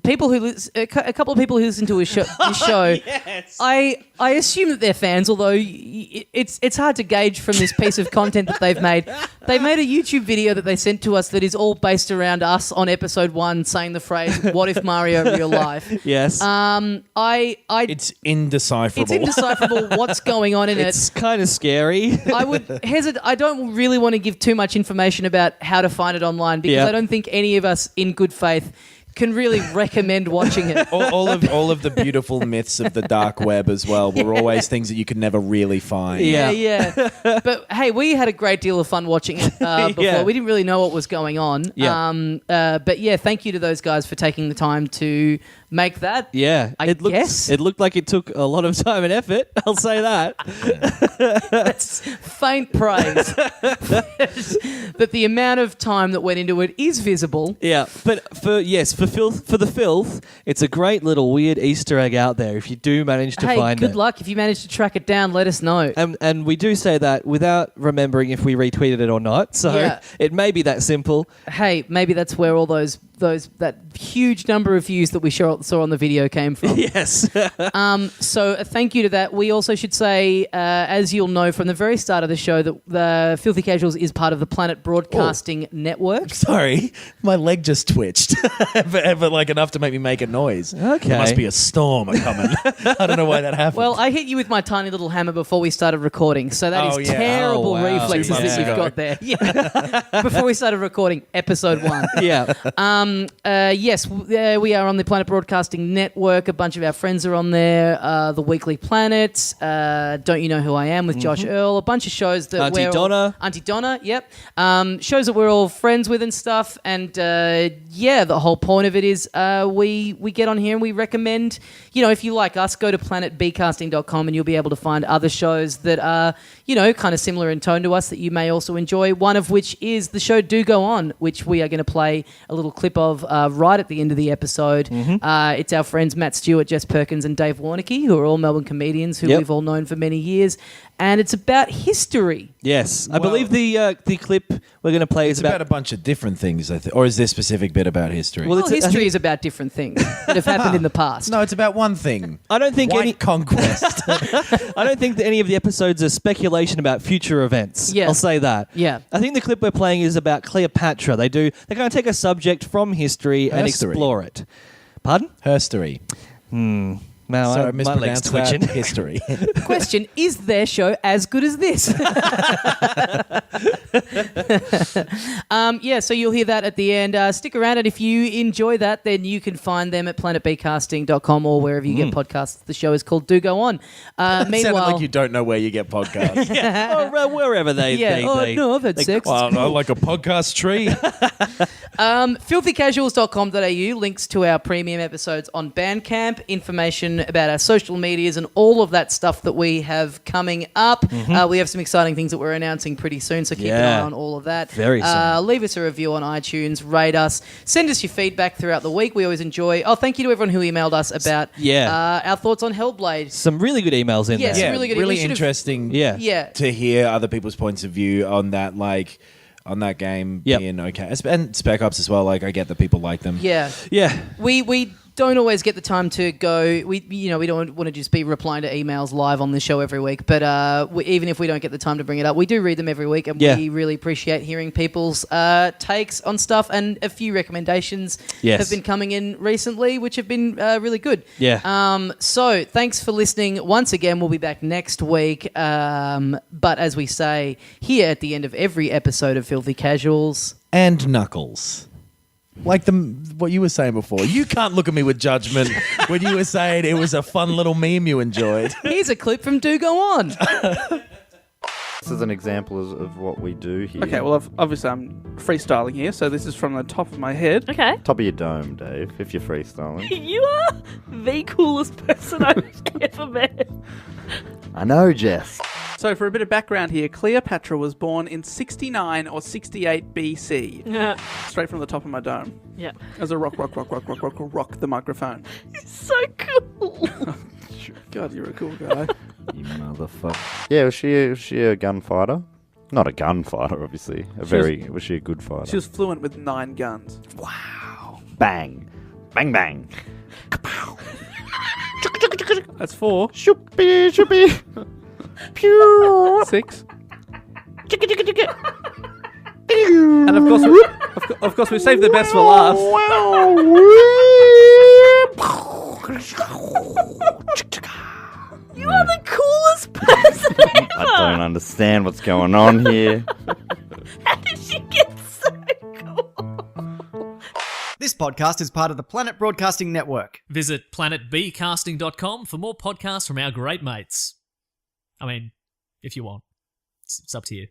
people who a couple of people who listen to this show. Yes. I assume that they're fans, although it's hard to gauge from this piece of content that they've made. They made a YouTube video that they sent to us that is all based around us on episode 1 saying the phrase "What if Mario real life?" Yes. It's indecipherable. It's indecipherable what's going on in It's kind of scary. I would hesitate. I don't really want to give too much information about how to find it online because I don't think any of us, in good faith, can really recommend watching it. all of the beautiful myths of the dark web as well were always things that you could never really find. Yeah. But hey, we had a great deal of fun watching it before. Yeah. We didn't really know what was going on. Yeah. But yeah, thank you to those guys for taking the time to make that. Yeah. I guess. It looked like it took a lot of time and effort. I'll say that. That's faint praise. That the amount of time that went into it is visible. Yeah. But for the filth, it's a great little weird Easter egg out there if you do manage to find it. Good luck. If you manage to track it down, let us know. And we do say that without remembering if we retweeted it or not. So it may be that simple. Hey, maybe that's where all that huge number of views that we saw on the video came from. Yes. So a thank you to that. We also should say, as you'll know from the very start of the show, that the Filthy Casuals is part of the Planet Broadcasting Network. Sorry, my leg just twitched. ever like enough to make me make a noise. Okay. There must be a storm coming. I don't know why that happened. Well, I hit you with my tiny little hammer before we started recording, so that is terrible Oh, wow. reflexes 2 months that you've ago. got there. Yeah. Before we started recording, episode 1. Yeah. Yes, we are on the Planet Broadcasting Network. A bunch of our friends are on there. The Weekly Planet, Don't You Know Who I Am with Josh Earl. A bunch of shows that Auntie Donna. Auntie Donna, yep. Shows that we're all friends with and stuff. And the whole point of it is we get on here and we recommend, if you like us, go to planetbcasting.com and you'll be able to find other shows that are, kind of similar in tone to us that you may also enjoy. One of which is the show Do Go On, which we are going to play a little clip of right at the end of the episode. It's our friends Matt Stewart, Jess Perkins and Dave Warnicky, who are all Melbourne comedians who we've all known for many years. And it's about history. Yes. I believe the clip we're going to play is it's about a bunch of different things, or is this specific bit about history? Well, history is about different things that have happened in the past. No, it's about one thing. I don't think White any conquest. I don't think that any of the episodes are speculation about future events. Yeah. I'll say that. Yeah. I think the clip we're playing is about Cleopatra. They kind of take a subject from history and Herstory. explore it. Pardon? Herstory. Now, Sorry, I my leg's mispronounced twitching. that. History. Question, is their show as good as this? So you'll hear that at the end. Stick around, and if you enjoy that, then you can find them at planetbcasting.com or wherever you get podcasts. The show is called Do Go On. Sounded Meanwhile, like you don't know where you get podcasts. Or wherever they... no, I've had sex. Well, no, like a podcast tree. Filthycasuals.com.au links to our premium episodes on Bandcamp, information about our social medias and all of that stuff that we have coming up. We have some exciting things that we're announcing pretty soon, so keep an eye on all of that. Very soon. Leave us a review on iTunes, rate us, send us your feedback throughout the week. We always enjoy. Oh, thank you to everyone who emailed us about our thoughts on Hellblade. Some really good emails in Yes. there. Yeah. really good. Really We should've- interesting. Yeah. To hear other people's points of view on that, on that game being okay, and Spec Ops as well. Like, I get that people like them. Yeah. Yeah. We don't always get the time to go. We don't want to just be replying to emails live on the show every week. But even if we don't get the time to bring it up, we do read them every week, and we really appreciate hearing people's takes on stuff. And a few recommendations have been coming in recently, which have been really good. Yeah. So thanks for listening once again. We'll be back next week. But as we say here at the end of every episode of Filthy Casuals, And Knuckles. Like what you were saying before. You can't look at me with judgment when you were saying it was a fun little meme you enjoyed. here's a clip from Do Go On. This is an example of what we do here. Okay, well, obviously I'm freestyling here, so this is from the top of my head. Okay. Top of your dome, Dave, if you're freestyling. You are the coolest person I've ever met. I know, Jess. So for a bit of background here, Cleopatra was born in 69 or 68 BC. Yeah. Straight from the top of my dome. Yeah. As a rock the microphone. So cool. God, you're a cool guy. You motherfucker. Yeah, was she a gunfighter? Not a gunfighter, obviously. Was she a good fighter? She was fluent with 9 guns. Bang. Bang, bang. That's 4. Shoopy, shoopy. Pew. 6. And of course, we saved the best for last. You are the coolest person ever. I don't understand what's going on here. How did she get so cool? This podcast is part of the Planet Broadcasting Network. Visit planetbcasting.com for more podcasts from our great mates. I mean, if you want. It's up to you.